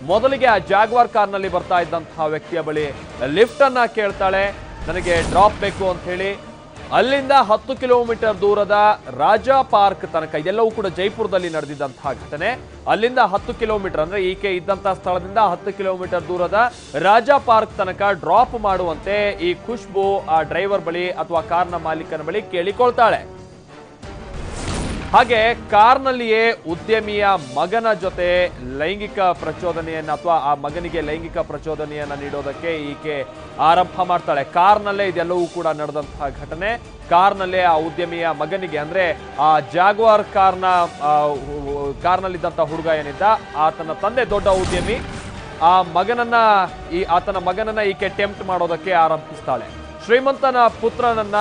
ಮೊದಲಿಗೆ ಆ ಜಾಗ್ವಾರ್ ಕಾರ್ನಲ್ಲಿ ಬರ್ತಾ ಇದ್ದಂತಹ ವ್ಯಕ್ತಿಯ ಬಳಿ ಲಿಫ್ಟ್ ಅನ್ನ ಕೇಳ್ತಾಳೆ, ನನಗೆ ಡ್ರಾಪ್ ಬೇಕು ಅಂತ ಹೇಳಿ. ಅಲ್ಲಿಂದ 10 ಕಿಲೋಮೀಟರ್ ದೂರದ ರಾಜಾ ಪಾರ್ಕ್ ತನಕ, ಇದೆಲ್ಲವೂ ಕೂಡ ಜೈಪುರದಲ್ಲಿ ನಡೆದಿದ್ದಂತಹ ಘಟನೆ. ಅಲ್ಲಿಂದ 10 ಕಿಲೋಮೀಟರ್ ಅಂದ್ರೆ ಈಕೆ ಇದ್ದಂತಹ ಸ್ಥಳದಿಂದ 10 ಕಿಲೋಮೀಟರ್ ದೂರದ ರಾಜಾ ಪಾರ್ಕ್ ತನಕ ಡ್ರಾಪ್ ಮಾಡುವಂತೆ ಈ ಖುಷ್ಬು ಆ ಡ್ರೈವರ್ ಬಳಿ ಅಥವಾ ಕಾರ್ನ ಮಾಲೀಕನ ಬಳಿ ಕೇಳಿಕೊಳ್ತಾಳೆ. ಹಾಗೆ ಕಾರ್ನಲ್ಲಿಯೇ ಉದ್ಯಮಿಯ ಮಗನ ಜೊತೆ ಲೈಂಗಿಕ ಪ್ರಚೋದನೆಯನ್ನ ಅಥವಾ ಆ ಮಗನಿಗೆ ಲೈಂಗಿಕ ಪ್ರಚೋದನೆಯನ್ನ ನೀಡೋದಕ್ಕೆ ಈಕೆ ಆರಂಭ ಮಾಡ್ತಾಳೆ. ಕಾರ್ನಲ್ಲೇ ಇದೆಲ್ಲವೂ ಕೂಡ ನಡೆದಂತಹ ಘಟನೆ. ಕಾರ್ನಲ್ಲೇ ಆ ಉದ್ಯಮಿಯ ಮಗನಿಗೆ, ಅಂದ್ರೆ ಆ ಜಾಗ್ವಾರ್ ಕಾರ್ನಲ್ಲಿದ್ದಂಥ ಹುಡುಗ ಏನಿದ್ದ, ಆತನ ತಂದೆ ದೊಡ್ಡ ಉದ್ಯಮಿ, ಆತನ ಮಗನನ್ನ ಈಕೆ ಟೆಂಪ್ಟ್ ಮಾಡೋದಕ್ಕೆ ಆರಂಭಿಸ್ತಾಳೆ. ಶ್ರೀಮಂತನ ಪುತ್ರನನ್ನ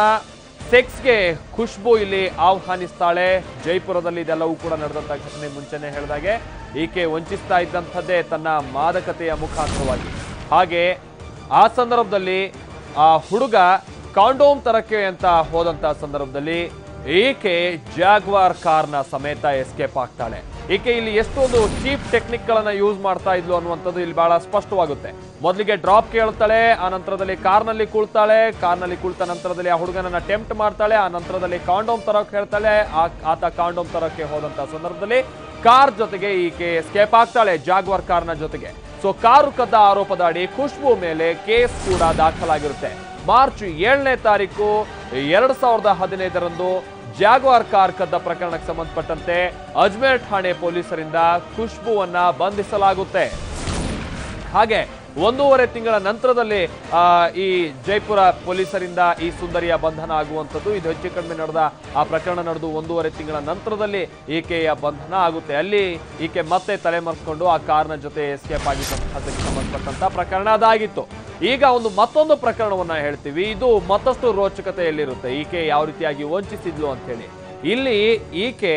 ಸೆಕ್ಸ್ಗೆ ಖುಷ್ಬು ಇಲ್ಲಿ ಆಹ್ವಾನಿಸ್ತಾಳೆ. ಜೈಪುರದಲ್ಲಿ ಇದೆಲ್ಲವೂ ಕೂಡ ನಡೆದಂತ ಘಟನೆ ಮುಂಚೆನೆ ಹೇಳಿದಾಗೆ ಈಕೆ ವಂಚಿಸ್ತಾ ಇದ್ದಂಥದ್ದೇ ತನ್ನ ಮಾದಕತೆಯ ಮುಖಾಂತರವಾಗಿ. ಹಾಗೆ ಆ ಸಂದರ್ಭದಲ್ಲಿ ಆ ಹುಡುಗ ಕಾಂಡೋಮ್ ತರಕ್ಕೆ ಅಂತ ಹೋದಂತ ಸಂದರ್ಭದಲ್ಲಿ ಈಕೆ ಜಾಗ್ವಾರ್ ಕಾರ್ನ ಸಮೇತ ಎಸ್ಕೇಪ್ ಆಗ್ತಾಳೆ. ಈಕೆ ಇಲ್ಲಿ ಎಷ್ಟೊಂದು ಚೀಪ್ ಟೆಕ್ನಿಕ್ ಗಳನ್ನ ಯೂಸ್ ಮಾಡ್ತಾ ಇದ್ಲು ಅನ್ನುವಂಥದ್ದು ಇಲ್ಲಿ ಬಹಳ ಸ್ಪಷ್ಟವಾಗುತ್ತೆ. ಮೊದಲಿಗೆ ಡ್ರಾಪ್ ಕೇಳ್ತಾಳೆ, ಆ ನಂತರದಲ್ಲಿ ಕಾರ್ನಲ್ಲಿ ಕುಳ್ತಾಳೆ, ಕಾರ್ನಲ್ಲಿ ಕುಳಿತ ನಂತರದಲ್ಲಿ ಆ ಹುಡುಗನನ್ನ ಟೆಂಪ್ಟ್ ಮಾಡ್ತಾಳೆ, ಆ ನಂತರದಲ್ಲಿ ಕಾಂಡೋಮ್ ತರಕ್ಕೆ ಹೇಳ್ತಾಳೆ. ಆತ ಕಾಂಡೋಮ್ ತರಕ್ಕೆ ಹೋದಂತ ಸಂದರ್ಭದಲ್ಲಿ ಕಾರ್ ಜೊತೆಗೆ ಈಕೆ ಎಸ್ಕೇಪ್ ಆಗ್ತಾಳೆ, ಜಾಗ್ವಾರ್ ಕಾರ್ನ ಜೊತೆಗೆ. ಸೊ ಕಾರು ಕದ್ದ ಆರೋಪದ ಅಡಿ ಖುಷ್ಬು ಮೇಲೆ ಕೇಸ್ ಕೂಡ ದಾಖಲಾಗಿರುತ್ತೆ. ಮಾರ್ಚ್ 7ನೇ ತಾರೀಕು 2015ರಂದು ಜಾಗ್ವಾರ್ ಕಾರ್ ಕದ್ದ ಪ್ರಕರಣಕ್ಕೆ ಸಂಬಂಧಪಟ್ಟಂತೆ ಅಜ್ಮೇರ್ ಠಾಣೆ ಪೊಲೀಸರಿಂದ ಖುಷ್ಬುವನ್ನ ಬಂಧಿಸಲಾಗುತ್ತೆ. ಹಾಗೆ 1.5 ತಿಂಗಳ ನಂತರದಲ್ಲಿ ಈ ಜೈಪುರ ಪೊಲೀಸರಿಂದ ಈ ಸುಂದರಿಯ ಬಂಧನ ಆಗುವಂಥದ್ದು. ಇದು ಹೆಚ್ಚು ಕಡಿಮೆ ಆ ಪ್ರಕರಣ ನಡೆದು 1.5 ತಿಂಗಳ ನಂತರದಲ್ಲಿ ಈಕೆಯ ಬಂಧನ ಆಗುತ್ತೆ. ಅಲ್ಲಿ ಈಕೆ ಮತ್ತೆ ತಲೆಮರೆಸ್ಕೊಂಡು ಆ ಕಾರ್ನ ಜೊತೆ ಎಸ್ಕೇಪ್ ಆಗಿದ್ದಕ್ಕೆ ಸಂಬಂಧಪಟ್ಟಂತ ಪ್ರಕರಣ ಅದಾಗಿತ್ತು. ಈಗ ಮತ್ತೊಂದು ಪ್ರಕರಣವನ್ನ ಹೇಳ್ತೀವಿ. ಇದು ಮತ್ತಷ್ಟು ರೋಚಕತೆಯಲ್ಲಿರುತ್ತೆ. ಈಕೆ ಯಾವ ರೀತಿಯಾಗಿ ವಂಚಿಸಿದ್ಲು ಅಂತ ಹೇಳಿ. ಇಲ್ಲಿ ಈಕೆ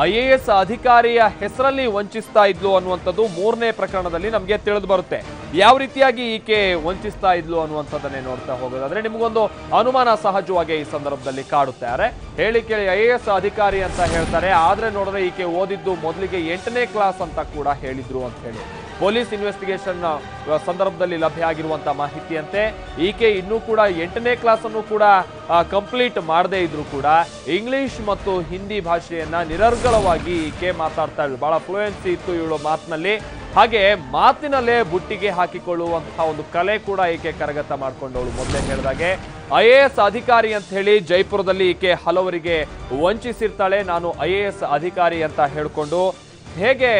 IAS ಅಧಿಕಾರಿಯ ಹೆಸರಲ್ಲಿ ವಂಚಿಸ್ತಾ ಇದ್ಲು ಅನ್ನುವಂಥದ್ದು ಮೂರನೇ ಪ್ರಕರಣದಲ್ಲಿ ನಮಗೆ ತಿಳಿದು ಬರುತ್ತೆ. ಯಾವ ರೀತಿಯಾಗಿ ಈಕೆ ವಂಚಿಸ್ತಾ ಇದ್ಲು ಅನ್ನುವಂಥದ್ದನ್ನೇ ನೋಡ್ತಾ ಹೋಗೋದಾದ್ರೆ ನಿಮಗೊಂದು ಅನುಮಾನ ಸಹಜವಾಗಿ ಈ ಸಂದರ್ಭದಲ್ಲಿ ಕಾಡುತ್ತಾರೆ. ಹೇಳಿ ಕೇಳಿ IAS ಅಧಿಕಾರಿ ಅಂತ ಹೇಳ್ತಾರೆ, ಆದ್ರೆ ನೋಡಿದ್ರೆ ಈಕೆ ಓದಿದ್ದು ಮೊದಲಿಗೆ 8ನೇ ಕ್ಲಾಸ್ ಅಂತ ಕೂಡ ಹೇಳಿದ್ರು ಅಂತ ಹೇಳಿ ಪೊಲೀಸ್ ಇನ್ವೆಸ್ಟಿಗೇಷನ್ ಸಂದರ್ಭದಲ್ಲಿ ಲಭ್ಯ ಆಗಿರುವಂತಹ ಮಾಹಿತಿಯಂತೆ ಈಕೆ ಇನ್ನೂ ಕೂಡ 8ನೇ ಕ್ಲಾಸ್ ಅನ್ನು ಕೂಡ ಕಂಪ್ಲೀಟ್ ಮಾಡದೇ ಇದ್ರು ಕೂಡ ಇಂಗ್ಲಿಷ್ ಮತ್ತು ಹಿಂದಿ ಭಾಷೆಯನ್ನ ನಿರರ್ಗಳವಾಗಿ ಈಕೆ ಮಾತಾಡ್ತಾ ಇದ್ಳು. ಬಹಳ ಫ್ಲೂಯೆನ್ಸಿ ಇತ್ತು ಇವಳು ಮಾತಿನಲ್ಲಿ. ಹಾಗೆ ಮಾತಿನಲ್ಲೇ ಬುಟ್ಟಿಗೆ ಹಾಕಿಕೊಳ್ಳುವಂತಹ ಒಂದು ಕಲೆ ಕೂಡ ಈಕೆ ಕರಗತ ಮಾಡ್ಕೊಂಡವಳು. ಮೊದಲೇ ಹೇಳಿದಾಗೆ IAS ಅಧಿಕಾರಿ ಅಂತ ಹೇಳಿ ಜೈಪುರದಲ್ಲಿ ಈಕೆ ಹಲವರಿಗೆ ವಂಚಿಸಿರ್ತಾಳೆ. ನಾನು IAS ಅಧಿಕಾರಿ ಅಂತ ಹೇಳ್ಕೊಂಡು ಹೇಗೆ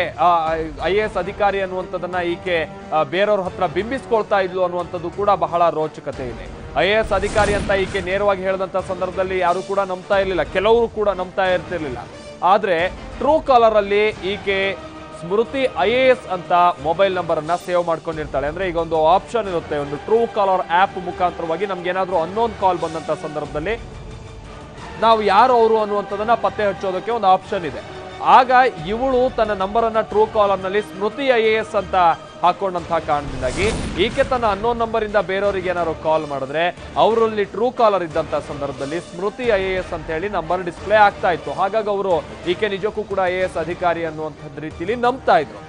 IAS ಅಧಿಕಾರಿ ಅನ್ನುವಂಥದ್ದನ್ನ ಈಕೆ ಬೇರೆಯವ್ರ ಹತ್ರ ಬಿಂಬಿಸ್ಕೊಳ್ತಾ ಇದ್ಲು ಅನ್ನುವಂಥದ್ದು ಕೂಡ ಬಹಳ ರೋಚಕತೆ ಇದೆ. IAS ಅಧಿಕಾರಿ ಅಂತ ಈಕೆ ನೇರವಾಗಿ ಹೇಳಿದಂತ ಸಂದರ್ಭದಲ್ಲಿ ಯಾರು ಕೂಡ ನಂಬ್ತಾ ಇರಲಿಲ್ಲ, ಕೆಲವರು ಕೂಡ ನಂಬ್ತಾ ಇರ್ತಿರ್ಲಿಲ್ಲ. ಆದ್ರೆ ಟ್ರೂ ಕಾಲರ್ ಅಲ್ಲಿ ಈಕೆ ಸ್ಮೃತಿ IAS ಅಂತ ಮೊಬೈಲ್ ನಂಬರ್ ಅನ್ನ ಸೇವ್ ಮಾಡ್ಕೊಂಡಿರ್ತಾಳೆ. ಅಂದ್ರೆ ಈಗ ಒಂದು ಆಪ್ಷನ್ ಇರುತ್ತೆ, ಒಂದು ಟ್ರೂ ಕಾಲರ್ ಆಪ್ ಮುಖಾಂತರವಾಗಿ ನಮ್ಗೆ ಏನಾದ್ರೂ ಅನ್ನೋನ್ ಕಾಲ್ ಬಂದಂತ ಸಂದರ್ಭದಲ್ಲಿ ನಾವು ಯಾರು ಅವರು ಅನ್ನುವಂಥದ್ದನ್ನ ಪತ್ತೆ ಹಚ್ಚೋದಕ್ಕೆ ಒಂದು ಆಪ್ಷನ್ ಇದೆ. ಆಗ ಇವಳು ತನ್ನ ನಂಬರ್ ಅನ್ನ ಟ್ರೂ ಕಾಲರ್ ನಲ್ಲಿ ಸ್ಮೃತಿ IAS ಅಂತ ಹಾಕೊಂಡಂತಹ ಕಾರಣದಿಂದಾಗಿ ಈಕೆ ತನ್ನ ಅನ್ನೋನ್ ನಂಬರ್ ಇಂದ ಬೇರೆಯವರಿಗೆ ಏನಾದ್ರು ಕಾಲ್ ಮಾಡಿದ್ರೆ ಅವರಲ್ಲಿ ಟ್ರೂ ಕಾಲರ್ ಇದ್ದಂತ ಸಂದರ್ಭದಲ್ಲಿ ಸ್ಮೃತಿ IAS ಅಂತ ಹೇಳಿ ನಂಬರ್ ಡಿಸ್ಪ್ಲೇ ಆಗ್ತಾ ಇತ್ತು. ಹಾಗಾಗಿ ಅವರು ಈಕೆ ನಿಜಕ್ಕೂ ಕೂಡ IAS ಅಧಿಕಾರಿ ಅನ್ನುವಂಥದ್ದು ರೀತಿಯಲ್ಲಿ ನಂಬ್ತಾ ಇದ್ರು.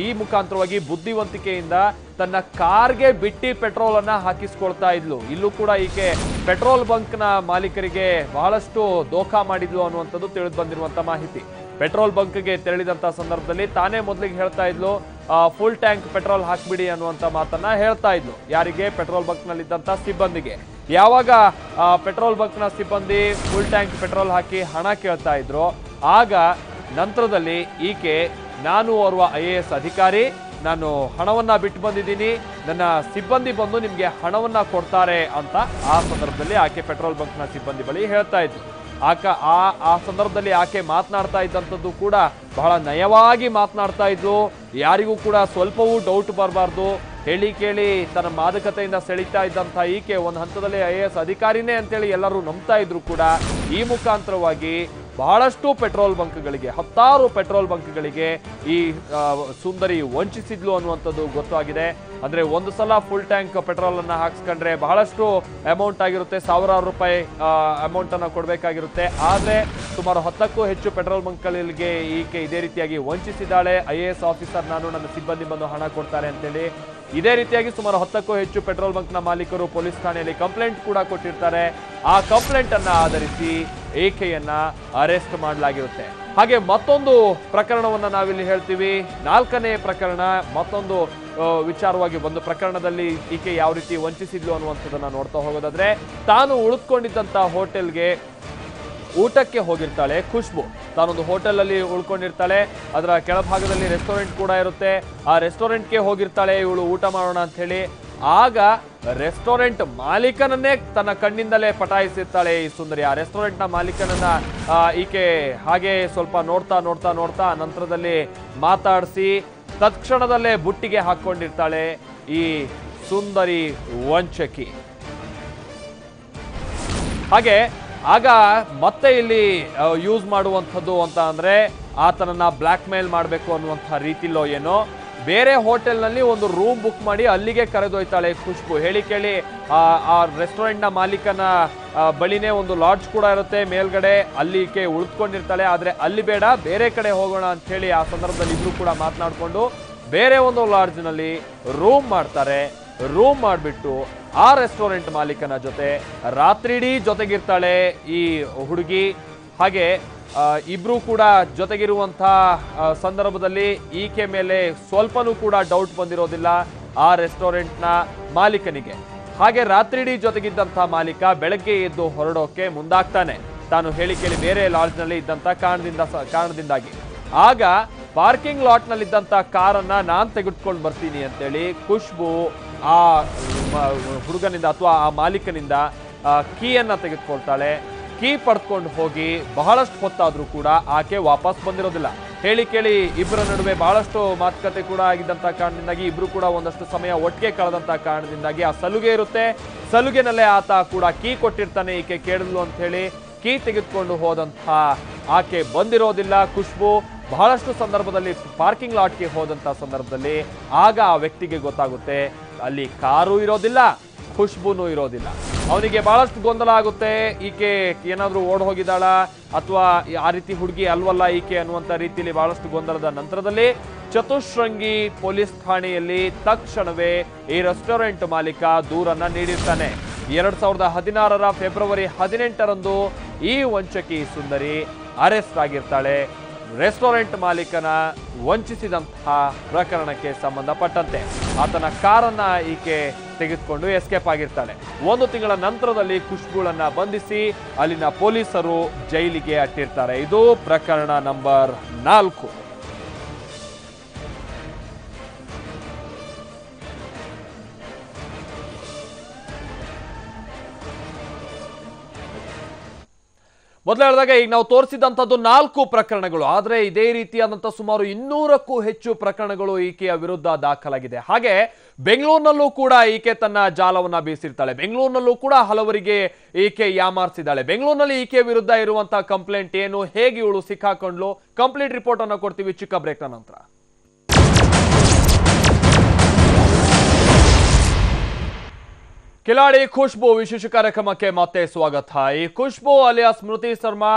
ಈ ಮುಖಾಂತರವಾಗಿ ಬುದ್ಧಿವಂತಿಕೆಯಿಂದ ತನ್ನ ಕಾರ್ಗೆ ಬಿಟ್ಟಿ ಪೆಟ್ರೋಲ್ ಅನ್ನ ಹಾಕಿಸ್ಕೊಳ್ತಾ ಇದ್ಲು. ಇಲ್ಲೂ ಕೂಡ ಈಕೆ ಪೆಟ್ರೋಲ್ ಬಂಕ್ ನ ಮಾಲೀಕರಿಗೆ ಬಹಳಷ್ಟು ದೋಖಾ ಮಾಡಿದ್ಲು ಅನ್ನುವಂಥದ್ದು ತಿಳಿದು ಬಂದಿರುವಂತ ಮಾಹಿತಿ. ಪೆಟ್ರೋಲ್ ಬಂಕ್ಗೆ ತೆರಳಿದಂತ ಸಂದರ್ಭದಲ್ಲಿ ತಾನೇ ಮೊದಲಿಗೆ ಹೇಳ್ತಾ ಇದ್ಲು ಫುಲ್ ಟ್ಯಾಂಕ್ ಪೆಟ್ರೋಲ್ ಹಾಕ್ಬಿಡಿ ಅನ್ನುವಂತ ಮಾತನ್ನ ಹೇಳ್ತಾ ಇದ್ಲು. ಯಾರಿಗೆ? ಪೆಟ್ರೋಲ್ ಬಂಕ್ ನಲ್ಲಿದ್ದಂತ ಸಿಬ್ಬಂದಿಗೆ. ಯಾವಾಗ ಪೆಟ್ರೋಲ್ ಬಂಕ್ ನ ಸಿಬ್ಬಂದಿ ಫುಲ್ ಟ್ಯಾಂಕ್ ಪೆಟ್ರೋಲ್ ಹಾಕಿ ಹಣ ಕೇಳ್ತಾ ಇದ್ರು, ಆಗ ನಂತರದಲ್ಲಿ ಈಕೆ ನಾನು ಓರ್ವ IAS ಅಧಿಕಾರಿ, ನಾನು ಹಣವನ್ನ ಬಿಟ್ಟು ಬಂದಿದ್ದೀನಿ, ನನ್ನ ಸಿಬ್ಬಂದಿ ಬಂದು ನಿಮ್ಗೆ ಹಣವನ್ನ ಕೊಡ್ತಾರೆ ಅಂತ ಆ ಸಂದರ್ಭದಲ್ಲಿ ಆಕೆ ಪೆಟ್ರೋಲ್ ಬಂಕ್ ನ ಸಿಬ್ಬಂದಿ ಬಳಿ ಹೇಳ್ತಾ ಇದ್ಲು. ಆ ಸಂದರ್ಭದಲ್ಲಿ ಆಕೆ ಮಾತನಾಡ್ತಾ ಇದ್ದಂಥದ್ದು ಕೂಡ ಬಹಳ ನಯವಾಗಿ ಮಾತನಾಡ್ತಾ ಇದ್ಲು. ಯಾರಿಗೂ ಕೂಡ ಸ್ವಲ್ಪವೂ ಡೌಟ್ ಬರಬಾರ್ದು. ಹೇಳಿ ಕೇಳಿ ತನ್ನ ಮಾದಕತೆಯಿಂದ ಸೆಳೀತಾ ಇದ್ದಂಥ ಈಕೆ ಒಂದು ಹಂತದಲ್ಲಿ IAS ಅಧಿಕಾರಿನೇ ಅಂತೇಳಿ ಎಲ್ಲರೂ ನಂಬ್ತಾ ಇದ್ರು ಕೂಡ ಈ ಮುಖಾಂತರವಾಗಿ ಬಹಳಷ್ಟು ಪೆಟ್ರೋಲ್ ಬಂಕ್ಗಳಿಗೆ, ಹತ್ತಾರು ಪೆಟ್ರೋಲ್ ಬಂಕ್ಗಳಿಗೆ ಈ ಸುಂದರಿ ವಂಚಿಸಿದ್ಲು ಅನ್ನುವಂಥದ್ದು ಗೊತ್ತಾಗಿದೆ. ಅಂದ್ರೆ ಒಂದು ಸಲ ಫುಲ್ ಟ್ಯಾಂಕ್ ಪೆಟ್ರೋಲ್ ಅನ್ನ ಹಾಕ್ಸ್ಕೊಂಡ್ರೆ ಬಹಳಷ್ಟು ಅಮೌಂಟ್ ಆಗಿರುತ್ತೆ, ಸಾವಿರಾರು ರೂಪಾಯಿ ಅಮೌಂಟ್ ಅನ್ನ ಕೊಡಬೇಕಾಗಿರುತ್ತೆ. ಆದ್ರೆ ಸುಮಾರು 10ಕ್ಕೂ ಹೆಚ್ಚು ಪೆಟ್ರೋಲ್ ಬಂಕ್ಗಳಿಗೆ ಈಕೆ ಇದೇ ರೀತಿಯಾಗಿ ವಂಚಿಸಿದ್ದಾಳೆ. IAS ಆಫೀಸರ್ ನಾನು, ನನ್ನ ಸಿಬ್ಬಂದಿ ಬಂದು ಹಣ ಕೊಡ್ತಾರೆ ಅಂತೇಳಿ ಇದೇ ರೀತಿಯಾಗಿ ಸುಮಾರು 10ಕ್ಕೂ ಹೆಚ್ಚು ಪೆಟ್ರೋಲ್ ಬಂಕ್ ನ ಮಾಲೀಕರು ಪೊಲೀಸ್ ಠಾಣೆಯಲ್ಲಿ ಕಂಪ್ಲೇಂಟ್ ಕೂಡ ಕೊಟ್ಟಿರ್ತಾರೆ. ಆ ಕಂಪ್ಲೇಂಟ್ ಅನ್ನ ಆಧರಿಸಿ ಈಕೆಯನ್ನ ಅರೆಸ್ಟ್ ಮಾಡಲಾಗಿರುತ್ತೆ. ಹಾಗೆ ಮತ್ತೊಂದು ಪ್ರಕರಣವನ್ನ ನಾವಿಲ್ಲಿ ಹೇಳ್ತೀವಿ. 4ನೇ ಪ್ರಕರಣ ಮತ್ತೊಂದು ವಿಚಾರವಾಗಿ ಒಂದು ಪ್ರಕರಣದಲ್ಲಿ ಈಕೆ ಯಾವ ರೀತಿ ವಂಚಿಸಿದ್ಲು ಅನ್ನುವಂಥದ್ದನ್ನ ನೋಡ್ತಾ ಹೋಗೋದಾದ್ರೆ, ತಾನು ಉಳಿದುಕೊಂಡಿದ್ದಂತ ಹೋಟೆಲ್ಗೆ ಊಟಕ್ಕೆ ಹೋಗಿರ್ತಾಳೆ ಖುಷ್ಬು. ತಾನೊಂದು ಹೋಟೆಲ್ ಅಲ್ಲಿ ಉಳ್ಕೊಂಡಿರ್ತಾಳೆ, ಅದರ ಕೆಳಭಾಗದಲ್ಲಿ ರೆಸ್ಟೋರೆಂಟ್ ಕೂಡ ಇರುತ್ತೆ. ಆ ರೆಸ್ಟೋರೆಂಟ್ಗೆ ಹೋಗಿರ್ತಾಳೆ ಇವಳು ಊಟ ಮಾಡೋಣ ಅಂತ ಹೇಳಿ. ಆಗ ರೆಸ್ಟೋರೆಂಟ್ ಮಾಲೀಕನನ್ನೇ ತನ್ನ ಕಣ್ಣಿಂದಲೇ ಪಟಾಯಿಸಿರ್ತಾಳೆ ಈ ಸುಂದರಿ. ಆ ರೆಸ್ಟೋರೆಂಟ್ ನ ಮಾಲೀಕನನ್ನ ಈಕೆ ಹಾಗೆ ಸ್ವಲ್ಪ ನೋಡ್ತಾ ನೋಡ್ತಾ ನೋಡ್ತಾ ನಂತರದಲ್ಲಿ ಮಾತಾಡಿಸಿ ತತ್ಕ್ಷಣದಲ್ಲೇ ಬುಟ್ಟಿಗೆ ಹಾಕೊಂಡಿರ್ತಾಳೆ ಈ ಸುಂದರಿ ವಂಚಕಿ. ಹಾಗೆ ಆಗ ಮತ್ತೆ ಇಲ್ಲಿ ಯೂಸ್ ಮಾಡುವಂಥದ್ದು ಅಂತ ಅಂದ್ರೆ ಆತನನ್ನ ಬ್ಲ್ಯಾಕ್ ಮೇಲ್ ಮಾಡಬೇಕು ಅನ್ನುವಂಥ ರೀತಿಲೋ ಏನೋ ಬೇರೆ ಹೋಟೆಲ್ನಲ್ಲಿ ಒಂದು ರೂಮ್ ಬುಕ್ ಮಾಡಿ ಅಲ್ಲಿಗೆ ಕರೆದೊಯ್ತಾಳೆ ಖುಷ್ಬು. ಹೇಳಿ ಕೇಳಿ ಆ ರೆಸ್ಟೋರೆಂಟ್ನ ಮಾಲೀಕನ ಬಳಿನೇ ಒಂದು ಲಾಡ್ಜ್ ಕೂಡ ಇರುತ್ತೆ ಮೇಲ್ಗಡೆ, ಅಲ್ಲಿಗೆ ಉಳಿದುಕೊಂಡಿರ್ತಾಳೆ. ಆದರೆ ಅಲ್ಲಿ ಬೇಡ, ಬೇರೆ ಕಡೆ ಹೋಗೋಣ ಅಂತ ಹೇಳಿ ಆ ಸಂದರ್ಭದಲ್ಲಿ ಇಬ್ರು ಕೂಡ ಮಾತನಾಡಿಕೊಂಡು ಬೇರೆ ಒಂದು ಲಾಡ್ಜ್ನಲ್ಲಿ ರೂಮ್ ಮಾಡ್ತಾರೆ. ರೂಮ್ ಮಾಡಿಬಿಟ್ಟು ಆ ರೆಸ್ಟೋರೆಂಟ್ ಮಾಲೀಕನ ಜೊತೆ ರಾತ್ರಿಡೀ ಜೊತೆಗಿರ್ತಾಳೆ ಈ ಹುಡುಗಿ. ಹಾಗೆ ಇಬ್ರು ಕೂಡ ಜೊತೆಗಿರುವಂತಹ ಸಂದರ್ಭದಲ್ಲಿ ಈಕೆ ಮೇಲೆ ಸ್ವಲ್ಪನೂ ಕೂಡ ಡೌಟ್ ಬಂದಿರೋದಿಲ್ಲ ಆ ರೆಸ್ಟೋರೆಂಟ್ನ ಮಾಲೀಕನಿಗೆ. ಹಾಗೆ ರಾತ್ರಿಡೀ ಜೊತೆಗಿದ್ದಂತಹ ಮಾಲೀಕ ಬೆಳಗ್ಗೆ ಎದ್ದು ಹೊರಡೋಕೆ ಮುಂದಾಗ್ತಾನೆ, ತಾನು ಹೇಳಿ ಕೇಳಿ ಬೇರೆ ಲಾಡ್ಜ್ನಲ್ಲಿ ಇದ್ದಂತ ಕಾರಣದಿಂದಾಗಿ. ಆಗ ಪಾರ್ಕಿಂಗ್ ಲಾಟ್ ನಲ್ಲಿದ್ದಂತ ಕಾರನ್ನ ನಾನ್ ತೆಗೆದುಕೊಂಡು ಬರ್ತೀನಿ ಅಂತೇಳಿ ಖುಷ್ಬು ಆ ಹುಡುಗನಿಂದ ಅಥವಾ ಆ ಮಾಲೀಕನಿಂದ ಕೀಯನ್ನ ತೆಗೆದುಕೊಳ್ತಾಳೆ. ಕೀ ಪಡ್ಕೊಂಡು ಹೋಗಿ ಬಹಳಷ್ಟು ಹೊತ್ತಾದ್ರೂ ಕೂಡ ಆಕೆ ವಾಪಸ್ ಬಂದಿರೋದಿಲ್ಲ. ಹೇಳಿ ಕೇಳಿ ಇಬ್ಬರ ನಡುವೆ ಬಹಳಷ್ಟು ಮಾತುಕತೆ ಕೂಡ ಆಗಿದ್ದಂತ ಕಾರಣದಿಂದಾಗಿ ಇಬ್ರು ಕೂಡ ಒಂದಷ್ಟು ಸಮಯ ಒಟ್ಟಿಗೆ ಕಳೆದಂತ ಕಾರಣದಿಂದಾಗಿ ಆ ಸಲುಗೆ ಇರುತ್ತೆ. ಸಲುಗೆನಲ್ಲೇ ಆತ ಕೂಡ ಕೀ ಕೊಟ್ಟಿರ್ತಾನೆ ಈಕೆ ಕೇಳಿದ್ಲು ಅಂತ ಹೇಳಿ. ಕೀ ತೆಗೆದುಕೊಂಡು ಹೋದಂತಹ ಆಕೆ ಬಂದಿರೋದಿಲ್ಲ. ಖುಷ್ಬು ಬಹಳಷ್ಟು ಸಂದರ್ಭದಲ್ಲಿ ಪಾರ್ಕಿಂಗ್ ಲಾಟ್ಗೆ ಹೋದಂತ ಸಂದರ್ಭದಲ್ಲಿ ಆಗ ಆ ವ್ಯಕ್ತಿಗೆ ಗೊತ್ತಾಗುತ್ತೆ ಅಲ್ಲಿ ಕಾರು ಇರೋದಿಲ್ಲ, ಖುಷ್ಬುನೂ ಇರೋದಿಲ್ಲ. ಅವನಿಗೆ ಬಹಳಷ್ಟು ಗೊಂದಲ ಆಗುತ್ತೆ. ಈಕೆ ಏನಾದ್ರೂ ಓಡ್ ಹೋಗಿದ್ದಾಳ ಅಥವಾ ಆ ರೀತಿ ಹುಡುಗಿ ಅಲ್ವಲ್ಲ ಈಕೆ ಅನ್ನುವಂತ ರೀತಿಯಲ್ಲಿ ಬಹಳಷ್ಟು ಗೊಂದಲದ ನಂತರದಲ್ಲಿ ಚತುಶ್ರಂಗಿ ಪೊಲೀಸ್ ಠಾಣೆಯಲ್ಲಿ ತಕ್ಷಣವೇ ಈ ರೆಸ್ಟೋರೆಂಟ್ ಮಾಲೀಕ ದೂರನ್ನ ನೀಡಿರ್ತಾನೆ. 2016 ಫೆಬ್ರವರಿ 18ರಂದು ಈ ವಂಚಕಿ ಸುಂದರಿ ಅರೆಸ್ಟ್ ಆಗಿರ್ತಾಳೆ. ರೆಸ್ಟೋರೆಂಟ್ ಮಾಲೀಕನ ವಂಚಿಸಿದಂತಹ ಪ್ರಕರಣಕ್ಕೆ ಸಂಬಂಧಪಟ್ಟಂತೆ ಆತನ ಕಾರನ್ನ ಈಕೆ ತೆಗೆದುಕೊಂಡು ಎಸ್ಕೇಪ್ ಆಗಿರ್ತಾಳೆ. 1 ತಿಂಗಳ ನಂತರದಲ್ಲಿ ಖುಷ್ಬುಳನ್ನ ಬಂಧಿಸಿ ಅಲ್ಲಿನ ಪೊಲೀಸರು ಜೈಲಿಗೆ ಅಟ್ಟಿರ್ತಾರೆ. ಇದು ಪ್ರಕರಣ ನಂಬರ್ 4. ಮೊದಲು ಹೇಳಿದಾಗ ಈಗ ನಾವು ತೋರಿಸಿದಂಥದ್ದು 4 ಪ್ರಕರಣಗಳು. ಆದರೆ ಇದೇ ರೀತಿಯಾದಂಥ ಸುಮಾರು 200ಕ್ಕೂ ಹೆಚ್ಚು ಪ್ರಕರಣಗಳು ಈಕೆಯ ವಿರುದ್ಧ ದಾಖಲಾಗಿದೆ. ಹಾಗೆ ಬೆಂಗಳೂರಿನಲ್ಲೂ ಕೂಡ ಈಕೆ ತನ್ನ ಜಾಲವನ್ನ ಬೀಸಿರ್ತಾಳೆ. ಬೆಂಗಳೂರಿನಲ್ಲೂ ಕೂಡ ಹಲವರಿಗೆ ಈಕೆ ಯಾಮಾರಿಸಿದ್ದಾಳೆ. ಬೆಂಗಳೂರಿನಲ್ಲಿ ಈಕೆ ವಿರುದ್ಧ ಇರುವಂತಹ ಕಂಪ್ಲೇಂಟ್ ಏನು, ಹೇಗೆ ಇವಳು ಸಿಕ್ಕಾಕೊಂಡ್ಲು, ಕಂಪ್ಲೀಟ್ ರಿಪೋರ್ಟ್ ಅನ್ನು ಕೊಡ್ತೀವಿ ಚಿಕ್ಕ ಬ್ರೇಕ್ನ ನಂತರ. ಕಿಲಾಡಿ ಖುಷ್ಬು ವಿಶೇಷ ಕಾರ್ಯಕ್ರಮಕ್ಕೆ ಮತ್ತೆ ಸ್ವಾಗತ. ಈ ಖುಷ್ಬು ಅಲಿಯಾಸ್ ಸ್ಮೃತಿ ಶರ್ಮಾ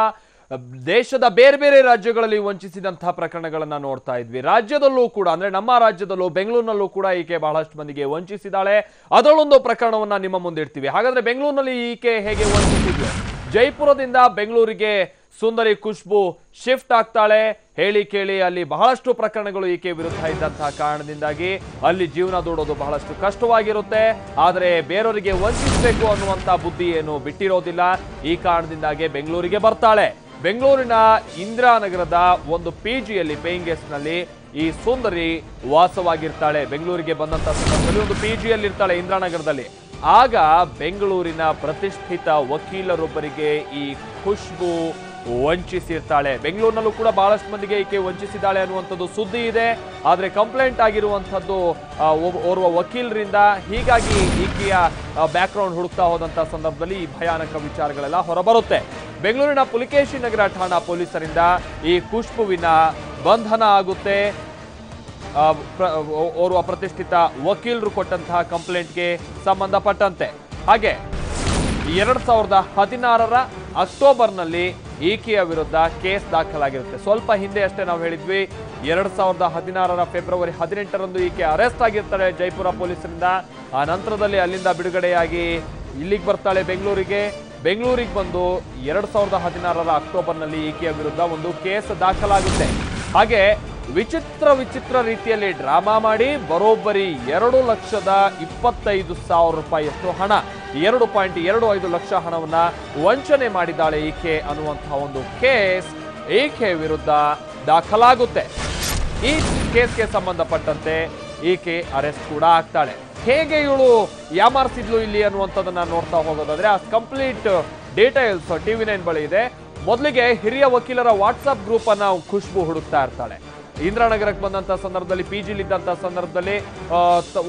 ದೇಶದ ಬೇರೆ ಬೇರೆ ರಾಜ್ಯಗಳಲ್ಲಿ ವಂಚಿಸಿದಂತಹ ಪ್ರಕರಣಗಳನ್ನ ನೋಡ್ತಾ ಇದ್ವಿ. ರಾಜ್ಯದಲ್ಲೂ ಕೂಡ ಅಂದ್ರೆ ನಮ್ಮ ರಾಜ್ಯದಲ್ಲೂ ಬೆಂಗಳೂರಿನಲ್ಲೂ ಕೂಡ ಈಕೆ ಬಹಳಷ್ಟು ಮಂದಿಗೆ ವಂಚಿಸಿದ್ದಾಳೆ. ಅದರಲ್ಲೊಂದು ಪ್ರಕರಣವನ್ನ ನಿಮ್ಮ ಮುಂದೆ ಇಡ್ತೀವಿ. ಹಾಗಾದ್ರೆ ಬೆಂಗಳೂರಿನಲ್ಲಿ ಈಕೆ ಹೇಗೆ ವಂಚಿಸಿದ್ಲು? ಜೈಪುರದಿಂದ ಬೆಂಗಳೂರಿಗೆ ಸುಂದರಿ ಖುಷ್ಬು ಶಿಫ್ಟ್ ಆಗ್ತಾಳೆ. ಹೇಳಿ ಕೇಳಿ ಅಲ್ಲಿ ಬಹಳಷ್ಟು ಪ್ರಕರಣಗಳು ಈಕೆ ವಿರುದ್ಧ ಇದ್ದಂತಹ ಕಾರಣದಿಂದಾಗಿ ಅಲ್ಲಿ ಜೀವನ ದೂಡೋದು ಬಹಳಷ್ಟು ಕಷ್ಟವಾಗಿರುತ್ತೆ. ಆದರೆ ಬೇರೆಯವರಿಗೆ ವಂಚಿಸಬೇಕು ಅನ್ನುವಂತ ಬುದ್ಧಿ ಏನು ಬಿಟ್ಟಿರೋದಿಲ್ಲ. ಈ ಕಾರಣದಿಂದಾಗಿ ಬೆಂಗಳೂರಿಗೆ ಬರ್ತಾಳೆ. ಬೆಂಗಳೂರಿನ ಇಂದಿರಾನಗರದ ಒಂದು ಪಿಜಿಯಲ್ಲಿ ಪೇಯಿಂಗ್ ಗೆಸ್ಟ್ ನಲ್ಲಿ ಈ ಸುಂದರಿ ವಾಸವಾಗಿರ್ತಾಳೆ. ಬೆಂಗಳೂರಿಗೆ ಬಂದಂತ ಸಂದರ್ಭದಲ್ಲಿ ಒಂದು ಪಿಜಿಯಲ್ಲಿ ಇರ್ತಾಳೆ ಇಂದಿರಾನಗರದಲ್ಲಿ. ಆಗ ಬೆಂಗಳೂರಿನ ಪ್ರತಿಷ್ಠಿತ ವಕೀಲರೊಬ್ಬರಿಗೆ ಈ ಖುಷ್ಬು ವಂಚಿಸಿರ್ತಾಳೆ. ಬೆಂಗಳೂರಿನಲ್ಲೂ ಕೂಡ ಬಹಳಷ್ಟು ಮಂದಿಗೆ ಈಕೆ ವಂಚಿಸಿದ್ದಾಳೆ ಅನ್ನುವಂಥದ್ದು ಸುದ್ದಿ ಇದೆ. ಆದರೆ ಕಂಪ್ಲೇಂಟ್ ಆಗಿರುವಂಥದ್ದು ಓರ್ವ ವಕೀಲರಿಂದ. ಹೀಗಾಗಿ ಈಕೆಯ ಬ್ಯಾಕ್ ಗ್ರೌಂಡ್ ಹುಡುಕ್ತಾ ಹೋದಂತ ಸಂದರ್ಭದಲ್ಲಿ ಈ ಭಯಾನಕ ವಿಚಾರಗಳೆಲ್ಲ ಹೊರಬರುತ್ತೆ. ಬೆಂಗಳೂರಿನ ಪುಲಿಕೇಶಿ ನಗರ ಠಾಣಾ ಪೊಲೀಸರಿಂದ ಈ ಖುಷ್ಬುವಿನ ಬಂಧನ ಆಗುತ್ತೆ. ಓರ್ವ ಪ್ರತಿಷ್ಠಿತ ವಕೀಲರು ಕೊಟ್ಟಂತಹ ಕಂಪ್ಲೇಂಟ್ಗೆ ಸಂಬಂಧಪಟ್ಟಂತೆ. ಹಾಗೆ 2016 ಅಕ್ಟೋಬರ್ನಲ್ಲಿ ಈಕೆಯ ವಿರುದ್ಧ ಕೇಸ್ ದಾಖಲಾಗಿರುತ್ತೆ. ಸ್ವಲ್ಪ ಹಿಂದೆ ಅಷ್ಟೇ ನಾವು ಹೇಳಿದ್ವಿ 2016 ಫೆಬ್ರವರಿ 18ರಂದು ಈಕೆ ಅರೆಸ್ಟ್ ಆಗಿರ್ತಾಳೆ ಜೈಪುರ ಪೊಲೀಸರಿಂದ. ಆ ನಂತರದಲ್ಲಿ ಅಲ್ಲಿಂದ ಬಿಡುಗಡೆಯಾಗಿ ಇಲ್ಲಿಗೆ ಬರ್ತಾಳೆ ಬೆಂಗಳೂರಿಗೆ. ಬೆಂಗಳೂರಿಗೆ ಬಂದು 2016 ಅಕ್ಟೋಬರ್ನಲ್ಲಿ ಈಕೆಯ ವಿರುದ್ಧ ಒಂದು ಕೇಸ್ ದಾಖಲಾಗುತ್ತೆ. ಹಾಗೆ ವಿಚಿತ್ರ ರೀತಿಯಲ್ಲಿ ಡ್ರಾಮಾ ಮಾಡಿ ಬರೋಬ್ಬರಿ 2,25,000 ರೂಪಾಯಿಯಷ್ಟು ಹಣ, 2.25 ಲಕ್ಷ ಹಣವನ್ನ ವಂಚನೆ ಮಾಡಿದ್ದಾಳೆ ಈಕೆ ಅನ್ನುವಂತಹ ಒಂದು ಕೇಸ್ ಈಕೆ ವಿರುದ್ಧ ದಾಖಲಾಗುತ್ತೆ. ಈ ಕೇಸ್ಗೆ ಸಂಬಂಧಪಟ್ಟಂತೆ ಈಕೆ ಅರೆಸ್ಟ್ ಕೂಡ ಆಗ್ತಾಳೆ. ಹೇಗೆ ಇವಳು ಯಾಮಾರಿಸಿದ್ಲು ಇಲ್ಲಿ ಅನ್ನುವಂಥದ್ದನ್ನ ನೋಡ್ತಾ ಹೋಗೋದಾದ್ರೆ ಆ ಕಂಪ್ಲೀಟ್ ಡೀಟೇಲ್ಸ್ TV9 ಬಳಿ ಇದೆ. ಮೊದಲಿಗೆ ಹಿರಿಯ ವಕೀಲರ ವಾಟ್ಸ್ಆಪ್ ಗ್ರೂಪ್ ಅನ್ನ ಖುಷ್ಬು ಹುಡುಕ್ತಾ ಇರ್ತಾಳೆ. ಇಂದಿರಾನಗರಕ್ಕೆ ಬಂದಂತ ಸಂದರ್ಭದಲ್ಲಿ ಪಿಜಿಲಿದ್ದಂಥ ಸಂದರ್ಭದಲ್ಲಿ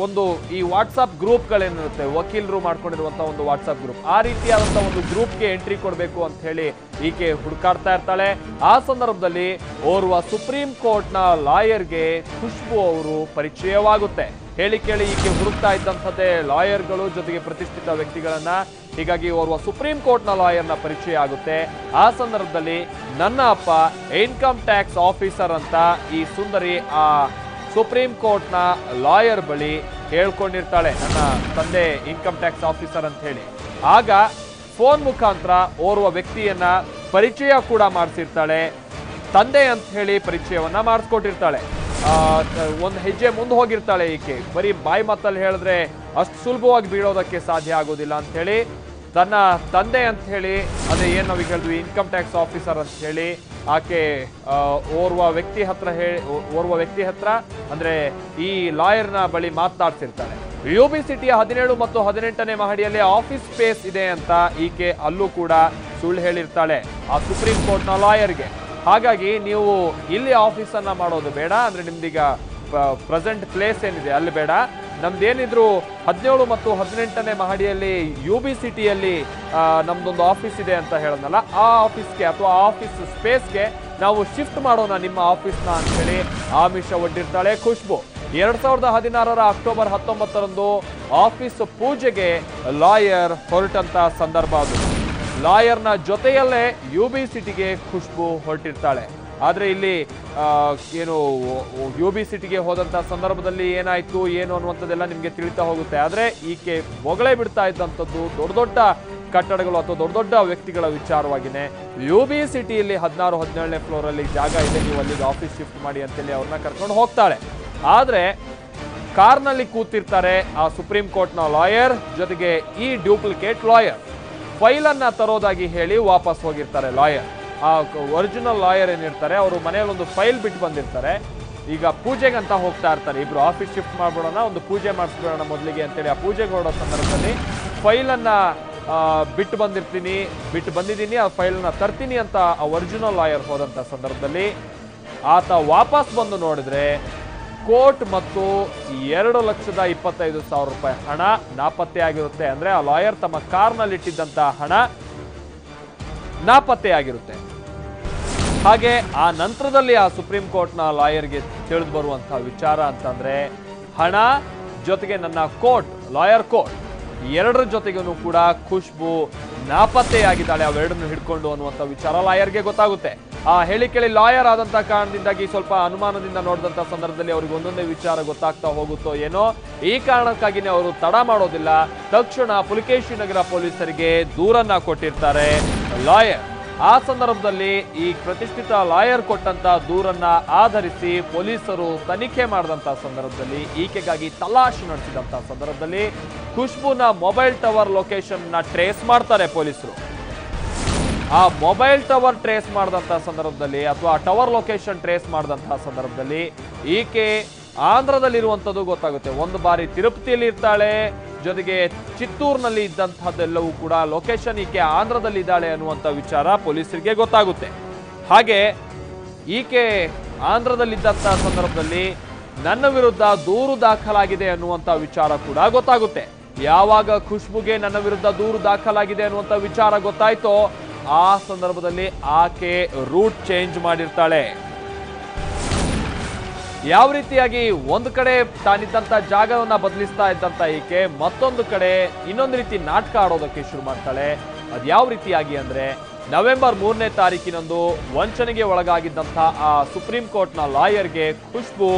ಒಂದು ಈ ವಾಟ್ಸ್ಆಪ್ ಗ್ರೂಪ್ಗಳೇನಿರುತ್ತೆ ವಕೀಲರು ಮಾಡ್ಕೊಂಡಿರುವಂತಹ ಒಂದು ವಾಟ್ಸ್ಆಪ್ ಗ್ರೂಪ್, ಆ ರೀತಿಯಾದಂತಹ ಒಂದು ಗ್ರೂಪ್ಗೆ ಎಂಟ್ರಿ ಕೊಡಬೇಕು ಅಂತ ಹೇಳಿ ಈಕೆ ಹುಡುಕಾಡ್ತಾ ಇರ್ತಾಳೆ. ಆ ಸಂದರ್ಭದಲ್ಲಿ ಓರ್ವ ಸುಪ್ರೀಂ ಕೋರ್ಟ್ನ ಲಾಯರ್ಗೆ ಖುಷ್ಬು ಅವರು ಪರಿಚಯವಾಗುತ್ತೆ. ಹೇಳಿ ಕೇಳಿ ಈಕೆ ಹುಡುಕ್ತಾ ಇದ್ದಂಥದ್ದೇ ಲಾಯರ್ಗಳು ಜೊತೆಗೆ ಪ್ರತಿಷ್ಠಿತ ವ್ಯಕ್ತಿಗಳನ್ನ. ಹೀಗಾಗಿ ಓರ್ವ ಸುಪ್ರೀಂ ಕೋರ್ಟ್ನ ಲಾಯರ್ನ ಪರಿಚಯ ಆಗುತ್ತೆ. ಆ ಸಂದರ್ಭದಲ್ಲಿ ನನ್ನ ಅಪ್ಪ ಇನ್ಕಮ್ ಟ್ಯಾಕ್ಸ್ ಆಫೀಸರ್ ಅಂತ ಈ ಸುಂದರಿ ಆ ಸುಪ್ರೀಂ ಕೋರ್ಟ್ನ ಲಾಯರ್ ಬಳಿ ಹೇಳ್ಕೊಂಡಿರ್ತಾಳೆ, ನನ್ನ ತಂದೆ ಇನ್ಕಮ್ ಟ್ಯಾಕ್ಸ್ ಆಫೀಸರ್ ಅಂತ ಹೇಳಿ. ಆಗ ಫೋನ್ ಮುಖಾಂತರ ಓರ್ವ ವ್ಯಕ್ತಿಯನ್ನ ಪರಿಚಯ ಕೂಡ ಮಾಡಿಸಿರ್ತಾಳೆ. ತಂದೆ ಅಂತ ಹೇಳಿ ಪರಿಚಯವನ್ನ ಮಾಡಿಸ್ಕೊಟ್ಟಿರ್ತಾಳೆ. ಒಂದು ಹೆಜ್ಜೆ ಮುಂದೆ ಹೋಗಿರ್ತಾಳೆ ಈಕೆ. ಬರೀ ಬಾಯಿ ಮಾತಲ್ಲಿ ಹೇಳಿದ್ರೆ ಅಷ್ಟು ಸುಲಭವಾಗಿ ಬೀಳೋದಕ್ಕೆ ಸಾಧ್ಯ ಆಗೋದಿಲ್ಲ ಅಂತ ಹೇಳಿ ತನ್ನ ತಂದೆ ಅಂತ ಹೇಳಿ, ಅದೇ ಏನು ನಾವೀಗ ಹೇಳಿದ್ವಿ ಇನ್ಕಮ್ ಟ್ಯಾಕ್ಸ್ ಆಫೀಸರ್ ಅಂತ ಹೇಳಿ ಆಕೆ ಓರ್ವ ವ್ಯಕ್ತಿ ಹತ್ರ ಅಂದ್ರೆ ಈ ಲಾಯರ್ನ ಬಳಿ ಮಾತನಾಡ್ಸಿರ್ತಾಳೆ. UB ಸಿಟಿಯ 17 ಮತ್ತು 18ನೇ ಮಹಡಿಯಲ್ಲಿ ಆಫೀಸ್ ಸ್ಪೇಸ್ ಇದೆ ಅಂತ ಈಕೆ ಅಲ್ಲೂ ಕೂಡ ಸುಳ್ಳು ಹೇಳಿರ್ತಾಳೆ ಆ ಸುಪ್ರೀಂ ಕೋರ್ಟ್ನ ಲಾಯರ್ಗೆ. ಹಾಗಾಗಿ ನೀವು ಇಲ್ಲಿ ಆಫೀಸನ್ನ ಮಾಡೋದು ಬೇಡ, ಅಂದ್ರೆ ನಿಮ್ದೀಗ ಪ್ರೆಸೆಂಟ್ ಪ್ಲೇಸ್ ಏನಿದೆ ಅಲ್ಲಿ ಬೇಡ, ನಮ್ದೇನಿದ್ರು 17 ಮತ್ತು 18ನೇ ಮಹಡಿಯಲ್ಲಿ UB ಸಿಟಿಯಲ್ಲಿ ನಮ್ದೊಂದು ಆಫೀಸ್ ಇದೆ ಅಂತ ಹೇಳೋದಲ್ಲ, ಆ ಆಫೀಸ್ಗೆ ಅಥವಾ ಆಫೀಸ್ ಸ್ಪೇಸ್ಗೆ ನಾವು ಶಿಫ್ಟ್ ಮಾಡೋಣ ನಿಮ್ಮ ಆಫೀಸ್ನ ಅಂತ ಹೇಳಿ ಆಮಿಷ ಒಡ್ಡಿರ್ತಾಳೆ ಖುಷ್ಬು. 2016 ಅಕ್ಟೋಬರ್ 19ರಂದು ಆಫೀಸ್ ಪೂಜೆಗೆ ಲಾಯರ್ ಹೊರಟಂತ ಸಂದರ್ಭ ಅದು. ಲಾಯರ್ನ ಜೊತೆಯಲ್ಲೇ UB ಸಿಟಿಗೆ ಖುಷ್ಬು ಹೊರಟಿರ್ತಾಳೆ. ಆದ್ರೆ ಇಲ್ಲಿ ಏನು UB ಸಿಟಿಗೆ ಹೋದಂತ ಸಂದರ್ಭದಲ್ಲಿ ಏನಾಯ್ತು ಏನು ಅನ್ನುವಂಥದ್ದೆಲ್ಲ ನಿಮ್ಗೆ ತಿಳಿತಾ ಹೋಗುತ್ತೆ. ಆದ್ರೆ ಈಕೆ ಮೊಗಳೇ ಬಿಡ್ತಾ ಇದ್ದಂಥದ್ದು ದೊಡ್ಡ ದೊಡ್ಡ ಕಟ್ಟಡಗಳು ಅಥವಾ ದೊಡ್ಡ ದೊಡ್ಡ ವ್ಯಕ್ತಿಗಳ ವಿಚಾರವಾಗಿನೇ. UB ಸಿಟಿಯಲ್ಲಿ 16, 17ನೇ ಫ್ಲೋರ್ ಅಲ್ಲಿ ಜಾಗ ಇದೆ, ನೀವು ಅಲ್ಲಿಗೆ ಆಫೀಸ್ ಶಿಫ್ಟ್ ಮಾಡಿ ಅಂತೇಳಿ ಅವ್ರನ್ನ ಕರ್ಕೊಂಡು ಹೋಗ್ತಾಳೆ. ಆದ್ರೆ ಕಾರ್ನಲ್ಲಿ ಕೂತಿರ್ತಾರೆ ಆ ಸುಪ್ರೀಂ ಕೋರ್ಟ್ನ ಲಾಯರ್, ಜೊತೆಗೆ ಈ ಡ್ಯೂಪ್ಲಿಕೇಟ್ ಲಾಯರ್. ಫೈಲ್ ಅನ್ನ ತರೋದಾಗಿ ಹೇಳಿ ವಾಪಸ್ ಹೋಗಿರ್ತಾರೆ ಲಾಯರ್. ಆ ಒರಿಜಿನಲ್ ಲಾಯರ್ ಏನಿರ್ತಾರೆ ಅವರು ಮನೆಯಲ್ಲಿ ಒಂದು ಫೈಲ್ ಬಿಟ್ಟು ಬಂದಿರ್ತಾರೆ. ಈಗ ಪೂಜೆಗಂತ ಹೋಗ್ತಾ ಇರ್ತಾರೆ ಇಬ್ರು, ಆಫೀಸ್ ಶಿಫ್ಟ್ ಮಾಡ್ಬಿಡೋಣ, ಒಂದು ಪೂಜೆ ಮಾಡಿಸ್ಬಿಡೋಣ ಮೊದಲಿಗೆ ಅಂತೇಳಿ ಆ ಪೂಜೆಗೆ ಹೊರಡೋ ಸಂದರ್ಭದಲ್ಲಿ ಫೈಲನ್ನ ಬಿಟ್ಟು ಬಂದಿದ್ದೀನಿ, ಆ ಫೈಲನ್ನ ತರ್ತೀನಿ ಅಂತ ಆ ಒರಿಜಿನಲ್ ಲಾಯರ್ ಹೋದಂಥ ಸಂದರ್ಭದಲ್ಲಿ ಆತ ವಾಪಸ್ ಬಂದು ನೋಡಿದ್ರೆ ಕೋರ್ಟ್ ಮತ್ತು 2,25,000 ರೂಪಾಯಿ ಹಣ ನಾಪತ್ತೆ ಆಗಿರುತ್ತೆ. ಅಂದ್ರೆ ಆ ಲಾಯರ್ ತಮ್ಮ ಕಾರ್ನಲ್ಲಿಟ್ಟಿದ್ದಂತ ಹಣ ನಾಪತ್ತೆ ಆಗಿರುತ್ತೆ. ಹಾಗೆ ಆ ನಂತರದಲ್ಲಿ ಆ ಸುಪ್ರೀಂ ಕೋರ್ಟ್ನ ಲಾಯರ್ಗೆ ತಿಳಿದು ಬರುವಂತಹ ವಿಚಾರ ಅಂತಂದ್ರೆ ಹಣ ಜೊತೆಗೆ ನನ್ನ ಲಾಯರ್ ಕೋರ್ಟ್ ಎರಡರ ಜೊತೆಗೂ ಕೂಡ ಖುಷ್ಬು ನಾಪತ್ತೆಯಾಗಿದ್ದಾಳೆ, ಅವೆರಡನ್ನು ಹಿಡ್ಕೊಂಡು ಅನ್ನುವಂಥ ವಿಚಾರ ಲಾಯರ್ಗೆ ಗೊತ್ತಾಗುತ್ತೆ. ಆ ಹೇಳಿಕೆಯಲ್ಲಿ ಲಾಯರ್ ಆದಂತ ಕಾರಣದಿಂದಾಗಿ ಸ್ವಲ್ಪ ಅನುಮಾನದಿಂದ ನೋಡಿದಂತ ಸಂದರ್ಭದಲ್ಲಿ ಅವ್ರಿಗೆ ಒಂದೊಂದೇ ವಿಚಾರ ಗೊತ್ತಾಗ್ತಾ ಹೋಗುತ್ತೋ ಏನೋ, ಈ ಕಾರಣಕ್ಕಾಗಿನೇ ಅವರು ತಡ ಮಾಡೋದಿಲ್ಲ. ತಕ್ಷಣ ಪುಲಕೇಶಿ ನಗರ ಪೊಲೀಸರಿಗೆ ದೂರನ್ನ ಕೊಟ್ಟಿರ್ತಾರೆ ಲಾಯರ್. ಆ ಸಂದರ್ಭದಲ್ಲಿ ಈ ಪ್ರತಿಷ್ಠಿತ ಲಾಯರ್ ಕೊಟ್ಟಂತ ದೂರನ್ನ ಆಧರಿಸಿ ಪೊಲೀಸರು ತನಿಖೆ ಮಾಡಿದಂತ ಸಂದರ್ಭದಲ್ಲಿ, ಈಕೆಗಾಗಿ ತಲಾಶ್ ನಡೆಸಿದಂತ ಸಂದರ್ಭದಲ್ಲಿ ಖುಷ್ಬುನ ಮೊಬೈಲ್ ಟವರ್ ಲೊಕೇಶನ್ ನ ಟ್ರೇಸ್ ಮಾಡ್ತಾರೆ ಪೊಲೀಸರು. ಆ ಮೊಬೈಲ್ ಟವರ್ ಟ್ರೇಸ್ ಮಾಡಿದಂತ ಸಂದರ್ಭದಲ್ಲಿ ಅಥವಾ ಟವರ್ ಲೊಕೇಶನ್ ಟ್ರೇಸ್ ಮಾಡಿದಂತಹ ಸಂದರ್ಭದಲ್ಲಿ ಈಕೆ ಆಂಧ್ರದಲ್ಲಿರುವಂಥದ್ದು ಗೊತ್ತಾಗುತ್ತೆ. ಒಂದು ಬಾರಿ ತಿರುಪತಿಯಲ್ಲಿ ಇರ್ತಾಳೆ, ಜೊತೆಗೆ ಚಿತ್ತೂರಿನಲ್ಲಿ ಇದ್ದಂತಹದ್ದೆಲ್ಲವೂ ಕೂಡ ಲೊಕೇಶನ್ ಈಕೆ ಆಂಧ್ರದಲ್ಲಿ ಇದ್ದಾಳೆ ಅನ್ನುವಂಥ ವಿಚಾರ ಪೊಲೀಸರಿಗೆ ಗೊತ್ತಾಗುತ್ತೆ. ಹಾಗೆ ಈಕೆ ಆಂಧ್ರದಲ್ಲಿದ್ದಂತಹ ಸಂದರ್ಭದಲ್ಲಿ ನನ್ನ ವಿರುದ್ಧ ದೂರು ದಾಖಲಾಗಿದೆ ಅನ್ನುವಂಥ ವಿಚಾರ ಕೂಡ ಗೊತ್ತಾಗುತ್ತೆ. ಯಾವಾಗ ಖುಷ್ಬುಗೆ ನನ್ನ ವಿರುದ್ಧ ದೂರು ದಾಖಲಾಗಿದೆ ಅನ್ನುವಂಥ ವಿಚಾರ ಗೊತ್ತಾಯ್ತೋ ಆ ಸಂದರ್ಭದಲ್ಲಿ ಆಕೆ ರೂಟ್ ಚೇಂಜ್ ಮಾಡಿರ್ತಾಳೆ. ಯಾವ ರೀತಿಯಾಗಿ ಒಂದು ಕಡೆ ತಾನಿದ್ದಂತ ಜಾಗವನ್ನ ಬದಲಿಸ್ತಾ ಇದ್ದಂತ ಈಕೆ ಮತ್ತೊಂದು ಕಡೆ ಇನ್ನೊಂದು ರೀತಿ ನಾಟಕ ಆಡೋದಕ್ಕೆ ಶುರು ಮಾಡ್ತಾಳೆ. ಅದ್ಯಾವ ರೀತಿಯಾಗಿ ಅಂದ್ರೆ ನವೆಂಬರ್ 3ನೇ ತಾರೀಕಿನಂದು ವಂಚನೆಗೆ ಒಳಗಾಗಿದ್ದಂತ ಆ ಸುಪ್ರೀಂ ಕೋರ್ಟ್ನ ಲಾಯರ್ಗೆ ಖುಷ್ಬು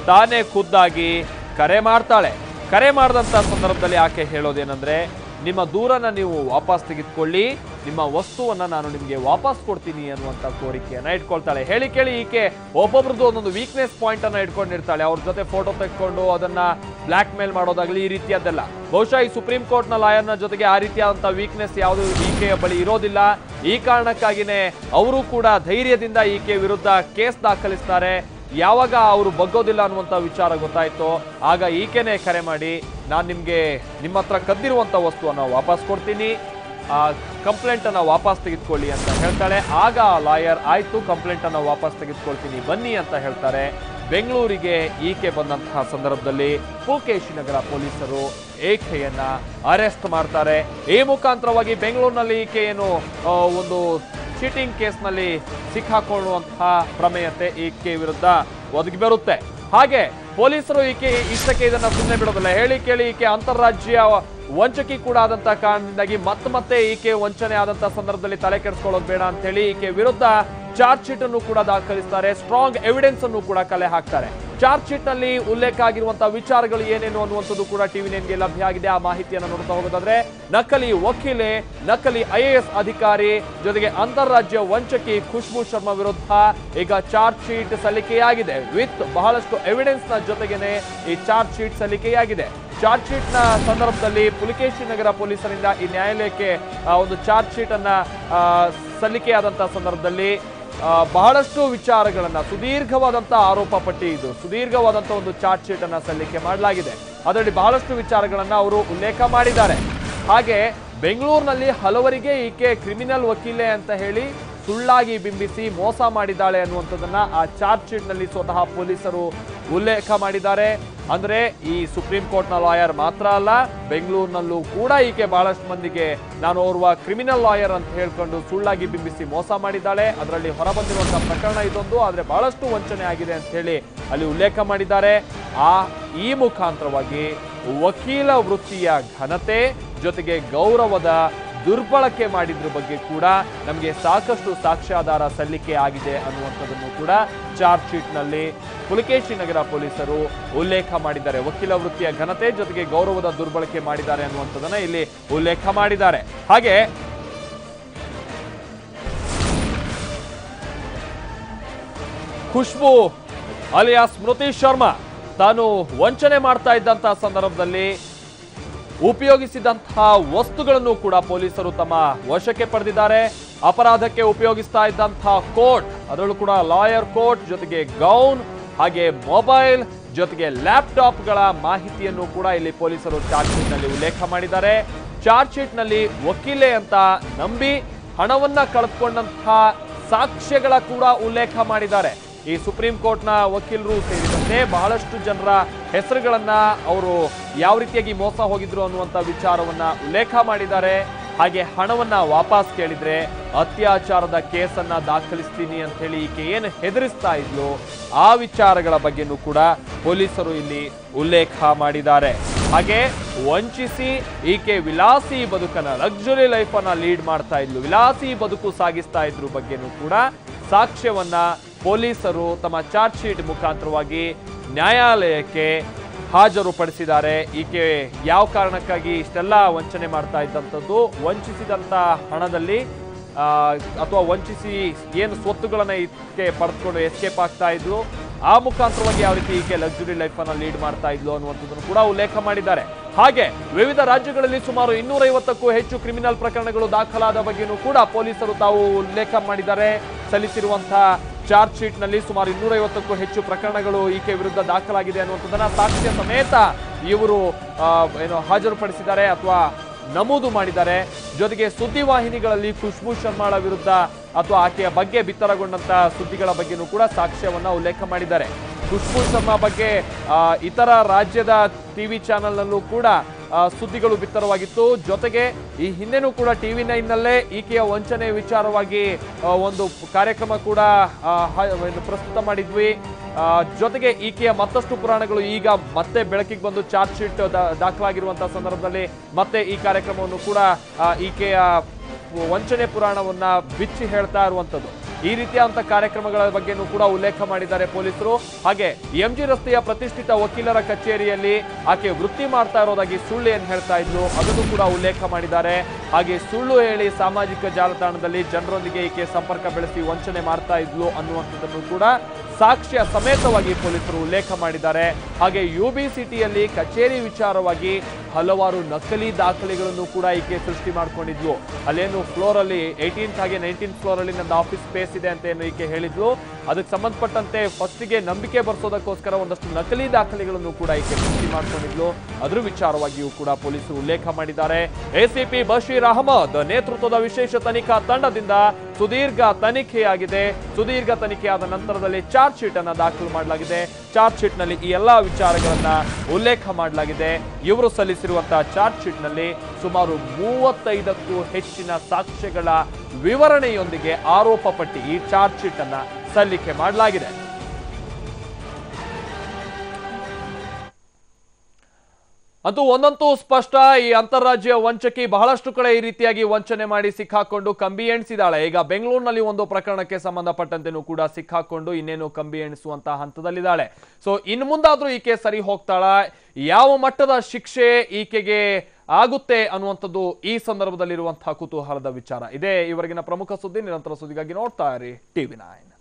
ತಾನೇ ಖುದ್ದಾಗಿ ಕರೆ ಮಾಡ್ತಾಳೆ. ಕರೆ ಮಾಡಿದಂತ ಸಂದರ್ಭದಲ್ಲಿ ಆಕೆ ಹೇಳೋದೇನಂದ್ರೆ, ನಿಮ್ಮ ದೂರನ್ನ ನೀವು ವಾಪಸ್ ತೆಗೆದುಕೊಳ್ಳಿ, ನಿಮ್ಮ ವಸ್ತುವನ್ನ ನಾನು ನಿಮಗೆ ವಾಪಸ್ ಕೊಡ್ತೀನಿ ಅನ್ನುವಂಥ ಕೋರಿಕೆಯನ್ನ ಇಟ್ಕೊಳ್ತಾಳೆ. ಹೇಳಿ ಕೇಳಿ ಈಕೆ ಒಬ್ಬೊಬ್ರದ್ದು ಒಂದೊಂದು ವೀಕ್ನೆಸ್ ಪಾಯಿಂಟ್ ಅನ್ನ ಇಟ್ಕೊಂಡಿರ್ತಾಳೆ. ಅವ್ರ ಜೊತೆ ಫೋಟೋ ತೆಗೆದುಕೊಂಡು ಅದನ್ನ ಬ್ಲಾಕ್ ಮೇಲ್ ಮಾಡೋದಾಗ್ಲಿ, ಈ ರೀತಿಯದ್ದೆಲ್ಲ. ಬಹುಶಃ ಈ ಸುಪ್ರೀಂ ಕೋರ್ಟ್ನ ಲಾಯರ್ನ ಜೊತೆಗೆ ಆ ರೀತಿಯಾದಂಥ ವೀಕ್ನೆಸ್ ಯಾವುದು ಈಕೆಯ ಬಳಿ ಇರೋದಿಲ್ಲ. ಈ ಕಾರಣಕ್ಕಾಗಿನೇ ಅವರು ಕೂಡ ಧೈರ್ಯದಿಂದ ಈಕೆ ವಿರುದ್ಧ ಕೇಸ್ ದಾಖಲಿಸ್ತಾರೆ. ಯಾವಾಗ ಅವರು ಬಗ್ಗೋದಿಲ್ಲ ಅನ್ನುವಂಥ ವಿಚಾರ ಗೊತ್ತಾಯ್ತೋ ಆಗ ಈಕೆನೆ ಕರೆ ಮಾಡಿ, ನಾನು ನಿಮಗೆ ನಿಮ್ಮ ಹತ್ರ ಕದ್ದಿರುವಂಥ ವಸ್ತುವನ್ನು ವಾಪಸ್ ಕೊಡ್ತೀನಿ, ಕಂಪ್ಲೇಂಟ್ ಅನ್ನ ವಾಪಸ್ ತೆಗೆದುಕೊಳ್ಳಿ ಅಂತ ಹೇಳ್ತಾಳೆ. ಆಗ ಲಾಯರ್ ಆಯ್ತು, ಕಂಪ್ಲೇಂಟ್ ಅನ್ನ ವಾಪಸ್ ತೆಗೆದುಕೊಳ್ತೀನಿ ಬನ್ನಿ ಅಂತ ಹೇಳ್ತಾರೆ. ಬೆಂಗಳೂರಿಗೆ ಈಕೆ ಬಂದಂತಹ ಸಂದರ್ಭದಲ್ಲಿ ಪುಲಕೇಶಿ ನಗರ ಪೊಲೀಸರು ಈಕೆಯನ್ನ ಅರೆಸ್ಟ್ ಮಾಡ್ತಾರೆ. ಈ ಮುಖಾಂತರವಾಗಿ ಬೆಂಗಳೂರಿನಲ್ಲಿ ಈಕೆ ಏನು ಒಂದು ಚೀಟಿಂಗ್ ಕೇಸ್ನಲ್ಲಿ ಸಿಕ್ಕಾಕೊಳ್ಳುವಂತಹ ಪ್ರಮೇಯತೆ ಈಕೆ ವಿರುದ್ಧ ಒದಗಿ ಬರುತ್ತೆ. ಹಾಗೆ ಪೊಲೀಸರು ಈಕೆ ಇಷ್ಟಕ್ಕೆ ಇದನ್ನ ಸುಮ್ಮನೆ ಬಿಡೋದಿಲ್ಲ. ಹೇಳಿ ಕೇಳಿ ಈಕೆ ಅಂತಾರಾಜ್ಯ ವಂಚಕಿ ಕೂಡ ಆದಂತಹ ಕಾರಣದಿಂದಾಗಿ ಮತ್ತೆ ಈಕೆ ವಂಚನೆ ಆದಂತಹ ಸಂದರ್ಭದಲ್ಲಿ ತಲೆ ಕೆಡಿಸ್ಕೊಳ್ಳೋದು ಬೇಡ ಅಂತ ಹೇಳಿ ಈಕೆ ವಿರುದ್ಧ ಚಾರ್ಜ್ ಶೀಟ್ ಅನ್ನು ಕೂಡ ದಾಖಲಿಸ್ತಾರೆ. ಸ್ಟ್ರಾಂಗ್ ಎವಿಡೆನ್ಸ್ ಅನ್ನು ಕೂಡ ಕಲೆ ಹಾಕ್ತಾರೆ. ಚಾರ್ಜ್ ಶೀಟ್ ನಲ್ಲಿ ಉಲ್ಲೇಖ ಆಗಿರುವಂತಹ ವಿಚಾರಗಳು ಏನೇನು ಅನ್ನುವಂಥದ್ದು ಕೂಡ TV9ಗೆ ಲಭ್ಯ ಆಗಿದೆ. ಆ ಮಾಹಿತಿಯನ್ನು ನೋಡ್ತಾ ಹೋಗೋದಾದ್ರೆ, ನಕಲಿ ವಕೀಲೆ, ನಕಲಿ IAS ಅಧಿಕಾರಿ, ಜೊತೆಗೆ ಅಂತಾರಾಜ್ಯ ವಂಚಕಿ ಖುಷ್ಬು ಶರ್ಮಾ ವಿರುದ್ಧ ಈಗ ಚಾರ್ಜ್ ಶೀಟ್ ಸಲ್ಲಿಕೆಯಾಗಿದೆ. ವಿತ್ ಬಹಳಷ್ಟು ಎವಿಡೆನ್ಸ್ ನ ಜೊತೆಗೇನೆ ಈ ಚಾರ್ಜ್ ಶೀಟ್ ಸಲ್ಲಿಕೆಯಾಗಿದೆ. ಚಾರ್ಜ್ ಶೀಟ್ ನ ಸಂದರ್ಭದಲ್ಲಿ ಪುಲಕೇಶಿ ನಗರ ಪೊಲೀಸರಿಂದ ಈ ನ್ಯಾಯಾಲಯಕ್ಕೆ ಒಂದು ಚಾರ್ಜ್ ಶೀಟ್ ಅನ್ನ ಸಲ್ಲಿಕೆಯಾದಂತಹ ಸಂದರ್ಭದಲ್ಲಿ ಬಹಳಷ್ಟು ವಿಚಾರಗಳನ್ನ, ಸುದೀರ್ಘವಾದಂತಹ ಆರೋಪ ಪಟ್ಟಿ, ಇದು ಸುದೀರ್ಘವಾದಂತಹ ಒಂದು ಚಾರ್ಜ್ ಶೀಟ್ ಅನ್ನ ಸಲ್ಲಿಕೆ ಮಾಡಲಾಗಿದೆ. ಅದರಲ್ಲಿ ಬಹಳಷ್ಟು ವಿಚಾರಗಳನ್ನ ಅವರು ಉಲ್ಲೇಖ ಮಾಡಿದ್ದಾರೆ. ಹಾಗೆ ಬೆಂಗಳೂರಿನಲ್ಲಿ ಹಲವರಿಗೆ ಈಕೆ ಕ್ರಿಮಿನಲ್ ವಕೀಲೆ ಅಂತ ಹೇಳಿ ಸುಳ್ಳಾಗಿ ಬಿಂಬಿಸಿ ಮೋಸ ಮಾಡಿದ್ದಾಳೆ ಅನ್ನುವಂಥದ್ದನ್ನ ಆ ಚಾರ್ಜ್ ಶೀಟ್ ನಲ್ಲಿ ಸ್ವತಃ ಪೊಲೀಸರು ಉಲ್ಲೇಖ ಮಾಡಿದ್ದಾರೆ. ಅಂದ್ರೆ ಈ ಸುಪ್ರೀಂ ಕೋರ್ಟ್ನ ಲಾಯರ್ ಮಾತ್ರ ಅಲ್ಲ, ಬೆಂಗಳೂರಿನಲ್ಲೂ ಕೂಡ ಈಕೆ ಬಹಳಷ್ಟು ಮಂದಿಗೆ ನಾನು ಓರ್ವ ಕ್ರಿಮಿನಲ್ ಲಾಯರ್ ಅಂತ ಹೇಳ್ಕೊಂಡು ಸುಳ್ಳಾಗಿ ಬಿಂಬಿಸಿ ಮೋಸ ಮಾಡಿದ್ದಾಳೆ. ಅದರಲ್ಲಿ ಹೊರಬಂದಿರುವಂತಹ ಪ್ರಕರಣ ಇದೊಂದು, ಆದ್ರೆ ಬಹಳಷ್ಟು ವಂಚನೆ ಆಗಿದೆ ಅಂತ ಹೇಳಿ ಅಲ್ಲಿ ಉಲ್ಲೇಖ ಮಾಡಿದ್ದಾರೆ. ಈ ಮುಖಾಂತರವಾಗಿ ವಕೀಲ ವೃತ್ತಿಯ ಘನತೆ ಜೊತೆಗೆ ಗೌರವದ ದುರ್ಬಳಕೆ ಮಾಡಿದ್ರ ಬಗ್ಗೆ ಕೂಡ ನಮಗೆ ಸಾಕಷ್ಟು ಸಾಕ್ಷ್ಯಾಧಾರ ಸಲ್ಲಿಕೆ ಆಗಿದೆ ಅನ್ನುವಂಥದ್ದನ್ನು ಕೂಡ ಚಾರ್ಜ್ ಶೀಟ್ ನಲ್ಲಿ ಪುಲಕೇಶಿ ನಗರ ಪೊಲೀಸರು ಉಲ್ಲೇಖ ಮಾಡಿದ್ದಾರೆ. ವಕೀಲ ವೃತ್ತಿಯ ಘನತೆ ಜೊತೆಗೆ ಗೌರವದ ದುರ್ಬಳಕೆ ಮಾಡಿದ್ದಾರೆ ಅನ್ನುವಂಥದ್ದನ್ನ ಇಲ್ಲಿ ಉಲ್ಲೇಖ ಮಾಡಿದ್ದಾರೆ. ಹಾಗೆ ಖುಷ್ಬೂ ಅಲಿಯಾಸ್ ಸ್ಮೃತಿ ಶರ್ಮಾ ತಾನು ವಂಚನೆ ಮಾಡ್ತಾ ಇದ್ದಂತಹ ಸಂದರ್ಭದಲ್ಲಿ ಉಪಯೋಗಿಸಿದಂತಹ ವಸ್ತುಗಳನ್ನು ಕೂಡ ಪೊಲೀಸರು ತಮ್ಮ ವಶಕ್ಕೆ ಪಡೆದಿದ್ದಾರೆ. ಅಪರಾಧಕ್ಕೆ ಉಪಯೋಗಿಸ್ತಾ ಇದ್ದಂತಹ ಕೋಟ್, ಅದರಲ್ಲೂ ಕೂಡ ಲಾಯರ್ ಕೋಟ್ ಜೊತೆಗೆ ಗೌನ್ ಹಾಗೆ ಮೊಬೈಲ್ ಜೊತೆಗೆ ಲ್ಯಾಪ್ಟಾಪ್ಗಳ ಮಾಹಿತಿಯನ್ನು ಕೂಡ ಇಲ್ಲಿ ಪೊಲೀಸರು ಚಾರ್ಜ್ ಶೀಟ್ ನಲ್ಲಿ ಉಲ್ಲೇಖ ಮಾಡಿದ್ದಾರೆ. ಚಾರ್ಜ್ ಶೀಟ್ ನಲ್ಲಿ ವಕೀಲೆ ಅಂತ ನಂಬಿ ಹಣವನ್ನ ಕಳೆದುಕೊಂಡಂತಹ ಸಾಕ್ಷ್ಯಗಳ ಕೂಡ ಉಲ್ಲೇಖ ಮಾಡಿದ್ದಾರೆ. ಈ ಸುಪ್ರೀಂ ಕೋರ್ಟ್ನ ವಕೀಲರು ಸೇರಿದಂತೆ ಬಹಳಷ್ಟು ಜನರ ಹೆಸರುಗಳನ್ನ ಅವರು ಯಾವ ರೀತಿಯಾಗಿ ಮೋಸ ಹೋಗಿದ್ರು ಅನ್ನುವಂಥ ವಿಚಾರವನ್ನ ಉಲ್ಲೇಖ ಮಾಡಿದ್ದಾರೆ. ಹಾಗೆ ಹಣವನ್ನ ವಾಪಸ್ ಕೇಳಿದ್ರೆ ಅತ್ಯಾಚಾರದ ಕೇಸನ್ನ ದಾಖಲಿಸ್ತೀನಿ ಅಂತ ಹೇಳಿ ಈಕೆ ಏನು ಹೆದರಿಸ್ತಾ ಇದ್ಲು ಆ ವಿಚಾರಗಳ ಬಗ್ಗೆನೂ ಕೂಡ ಪೊಲೀಸರು ಇಲ್ಲಿ ಉಲ್ಲೇಖ ಮಾಡಿದ್ದಾರೆ. ಹಾಗೆ ವಂಚಿಸಿ ಈಕೆ ವಿಲಾಸಿ ಬದುಕನ್ನ, ಲಕ್ಸುರಿ ಲೈಫ್ ಅನ್ನ ಲೀಡ್ ಮಾಡ್ತಾ ಇದ್ಲು, ವಿಲಾಸಿ ಬದುಕು ಸಾಗಿಸ್ತಾ ಇದ್ರು ಬಗ್ಗೆನೂ ಕೂಡ ಸಾಕ್ಷ್ಯವನ್ನ ಪೊಲೀಸರು ತಮ್ಮ ಚಾರ್ಜ್ ಶೀಟ್ ಮುಖಾಂತರವಾಗಿ ನ್ಯಾಯಾಲಯಕ್ಕೆ ಹಾಜರುಪಡಿಸಿದ್ದಾರೆ. ಈಕೆ ಯಾವ ಕಾರಣಕ್ಕಾಗಿ ಇಷ್ಟೆಲ್ಲ ವಂಚನೆ ಮಾಡ್ತಾ ಇದ್ದಂಥದ್ದು, ವಂಚಿಸಿದಂಥ ಹಣದಲ್ಲಿ ಅಥವಾ ವಂಚಿಸಿ ಏನು ಸ್ವತ್ತುಗಳನ್ನ ಈಕೆ ಪಡೆದುಕೊಂಡು ಎಸ್ಕೇಪ್ ಆಗ್ತಾ ಇದ್ಲು, ಆ ಮುಖಾಂತರವಾಗಿ ಯಾವ ರೀತಿ ಈಕೆ ಲಕ್ಸುರಿ ಲೈಫ್ ಅನ್ನ ಲೀಡ್ ಮಾಡ್ತಾ ಇದ್ಲು ಅನ್ನುವಂಥದ್ದನ್ನು ಕೂಡ ಉಲ್ಲೇಖ ಮಾಡಿದ್ದಾರೆ. ಹಾಗೆ ವಿವಿಧ ರಾಜ್ಯಗಳಲ್ಲಿ ಸುಮಾರು 250ಕ್ಕೂ ಹೆಚ್ಚು ಕ್ರಿಮಿನಲ್ ಪ್ರಕರಣಗಳು ದಾಖಲಾದ ಬಗ್ಗೆಯೂ ಕೂಡ ಪೊಲೀಸರು ತಾವು ಉಲ್ಲೇಖ ಮಾಡಿದ್ದಾರೆ. ಸಲ್ಲಿಸಿರುವಂತಹ ಚಾರ್ಜ್ ಶೀಟ್ ನಲ್ಲಿ ಸುಮಾರು 250ಕ್ಕೂ ಹೆಚ್ಚು ಪ್ರಕರಣಗಳು ಈಕೆ ವಿರುದ್ಧ ದಾಖಲಾಗಿದೆ ಅನ್ನುವಂಥದ್ದನ್ನ ಸಾಕ್ಷ್ಯ ಸಮೇತ ಇವರು ಹಾಜರುಪಡಿಸಿದ್ದಾರೆ ಅಥವಾ ನಮೂದು ಮಾಡಿದ್ದಾರೆ. ಜೊತೆಗೆ ಸುದ್ದಿವಾಹಿನಿಗಳಲ್ಲಿ ಖುಷ್ಬೂ ಶರ್ಮಾಳ ವಿರುದ್ಧ ಅಥವಾ ಆಕೆಯ ಬಗ್ಗೆ ಬಿತ್ತರಗೊಂಡಂತ ಸುದ್ದಿಗಳ ಬಗ್ಗೆನೂ ಕೂಡ ಸಾಕ್ಷ್ಯವನ್ನ ಉಲ್ಲೇಖ ಮಾಡಿದ್ದಾರೆ. ಖುಷ್ಬೂ ಶರ್ಮಾ ಬಗ್ಗೆ ಇತರ ರಾಜ್ಯದ ಟಿವಿ ಚಾನೆಲ್ನಲ್ಲೂ ಕೂಡ ಸುದ್ದಿಗಳು ಬಿತ್ತರವಾಗಿತ್ತು. ಜೊತೆಗೆ ಈ ಹಿಂದೆನೂ ಕೂಡ TV9 ನಲ್ಲೇ ಈಕೆಯ ವಂಚನೆ ವಿಚಾರವಾಗಿ ಒಂದು ಕಾರ್ಯಕ್ರಮ ಕೂಡ ಪ್ರಸ್ತುತ ಮಾಡಿದ್ವಿ. ಜೊತೆಗೆ ಈಕೆಯ ಮತ್ತಷ್ಟು ಪುರಾಣಗಳು ಈಗ ಮತ್ತೆ ಬೆಳಕಿಗೆ ಬಂದು ಚಾರ್ಜ್ ಶೀಟ್ ದಾಖಲಾಗಿರುವಂತಹ ಸಂದರ್ಭದಲ್ಲಿ ಮತ್ತೆ ಈ ಕಾರ್ಯಕ್ರಮವನ್ನು ಕೂಡ ಈಕೆಯ ವಂಚನೆ ಪುರಾಣವನ್ನ ಬಿಚ್ಚಿ ಹೇಳ್ತಾ ಇರುವಂತದ್ದು. ಈ ರೀತಿಯಾದಂತಹ ಕಾರ್ಯಕ್ರಮಗಳ ಬಗ್ಗೆನೂ ಕೂಡ ಉಲ್ಲೇಖ ಮಾಡಿದ್ದಾರೆ ಪೊಲೀಸರು. ಹಾಗೆ MG ರಸ್ತೆಯ ಪ್ರತಿಷ್ಠಿತ ವಕೀಲರ ಕಚೇರಿಯಲ್ಲಿ ಆಕೆ ವೃತ್ತಿ ಮಾಡ್ತಾ ಇರೋದಾಗಿ ಸುಳ್ಳು ಏನ್ ಹೇಳ್ತಾ ಇದ್ಲು ಅದನ್ನು ಕೂಡ ಉಲ್ಲೇಖ ಮಾಡಿದ್ದಾರೆ. ಹಾಗೆ ಸುಳ್ಳು ಹೇಳಿ ಸಾಮಾಜಿಕ ಜಾಲತಾಣದಲ್ಲಿ ಜನರೊಂದಿಗೆ ಈಕೆ ಸಂಪರ್ಕ ಬೆಳೆಸಿ ವಂಚನೆ ಮಾಡ್ತಾ ಇದ್ಲು ಅನ್ನುವಂಥದ್ದನ್ನು ಕೂಡ ಸಾಕ್ಷ್ಯ ಸಮೇತವಾಗಿ ಪೊಲೀಸರು ಉಲ್ಲೇಖ ಮಾಡಿದ್ದಾರೆ. ಹಾಗೆ UBCTಯಲ್ಲಿ ಕಚೇರಿ ವಿಚಾರವಾಗಿ ಹಲವಾರು ನಕಲಿ ದಾಖಲೆಗಳನ್ನು ಕೂಡ ಈಕೆ ಸೃಷ್ಟಿ ಮಾಡ್ಕೊಂಡಿದ್ಲು. ಅಲ್ಲೇನು ಫ್ಲೋರ್ ಅಲ್ಲಿ 18th ಹಾಗೆ 19th ಫ್ಲೋರ್ ಅಲ್ಲಿ ನನ್ನ ಆಫೀಸ್ ಸ್ಪೇಸ್ ಇದೆ ಅಂತ ಏನು ಈಕೆ ಹೇಳಿದ್ಲು. ಅದಕ್ಕೆ ಸಂಬಂಧಪಟ್ಟಂತೆ ಫಸ್ಟಿಗೆ ನಂಬಿಕೆ ಬರ್ಸೋದಕ್ಕೋಸ್ಕರ ಒಂದಷ್ಟು ನಕಲಿ ದಾಖಲೆಗಳನ್ನು ಕೂಡ ಈಕೆ ಸೃಷ್ಟಿ ಮಾಡ್ಕೊಂಡಿದ್ಲು. ಅದ್ರ ವಿಚಾರವಾಗಿಯೂ ಕೂಡ ಪೊಲೀಸರು ಉಲ್ಲೇಖ ಮಾಡಿದ್ದಾರೆ. ACP ಬಶೀರ್ ಅಹಮದ್ ನೇತೃತ್ವದ ವಿಶೇಷ ತನಿಖಾ ತಂಡದಿಂದ ಸುದೀರ್ಘ ತನಿಖೆಯಾಗಿದೆ. ಸುದೀರ್ಘ ತನಿಖೆಯಾದ ನಂತರದಲ್ಲಿ ಚಾರ್ಜ್ ಶೀಟ್ ಅನ್ನ ದಾಖಲು ಮಾಡಲಾಗಿದೆ. ಚಾರ್ಜ್ ಶೀಟ್ ನಲ್ಲಿ ಈ ಎಲ್ಲಾ ವಿಚಾರಗಳನ್ನ ಉಲ್ಲೇಖ ಮಾಡಲಾಗಿದೆ. ಇವರು ಸಲ್ಲಿಸಿರುವಂತಹ ಚಾರ್ಜ್ ಶೀಟ್ ನಲ್ಲಿ ಸುಮಾರು 35ಕ್ಕೂ ಹೆಚ್ಚಿನ ಸಾಕ್ಷ್ಯಗಳ ವಿವರಣೆಯೊಂದಿಗೆ ಆರೋಪ ಪಟ್ಟಿ ಈ ಚಾರ್ಜ್ ಶೀಟ್ ಅನ್ನ ಸಲ್ಲಿಕೆ ಮಾಡಲಾಗಿದೆ. ಅಂತೂ ಒಂದಂತೂ ಸ್ಪಷ್ಟ, ಈ ಅಂತಾರಾಜ್ಯ ವಂಚಕಿ ಬಹಳಷ್ಟು ಕಡೆ ಈ ರೀತಿಯಾಗಿ ವಂಚನೆ ಮಾಡಿ ಸಿಕ್ಕಾಕೊಂಡು ಕಂಬಿ ಎಣಿಸಿದಾಳೆ. ಈಗ ಬೆಂಗಳೂರಿನಲ್ಲಿ ಒಂದು ಪ್ರಕರಣಕ್ಕೆ ಸಂಬಂಧಪಟ್ಟಂತೆನೂ ಕೂಡ ಸಿಕ್ಕಾಕೊಂಡು ಇನ್ನೇನು ಕಂಬಿ ಎಣಿಸುವಂತಹ ಹಂತದಲ್ಲಿದ್ದಾಳೆ. ಸೊ ಇನ್ನು ಮುಂದಾದ್ರೂ ಈಕೆ ಸರಿ ಹೋಗ್ತಾಳ, ಯಾವ ಮಟ್ಟದ ಶಿಕ್ಷೆ ಈಕೆಗೆ ಆಗುತ್ತೆ ಅನ್ನುವಂಥದ್ದು ಈ ಸಂದರ್ಭದಲ್ಲಿರುವಂತಹ ಕುತೂಹಲದ ವಿಚಾರ. ಇದೇ ಇವರೆಗಿನ ಪ್ರಮುಖ ಸುದ್ದಿ. ನಿರಂತರ ಸುದ್ದಿಗಾಗಿ ನೋಡ್ತಾ ಇರಿ TV9.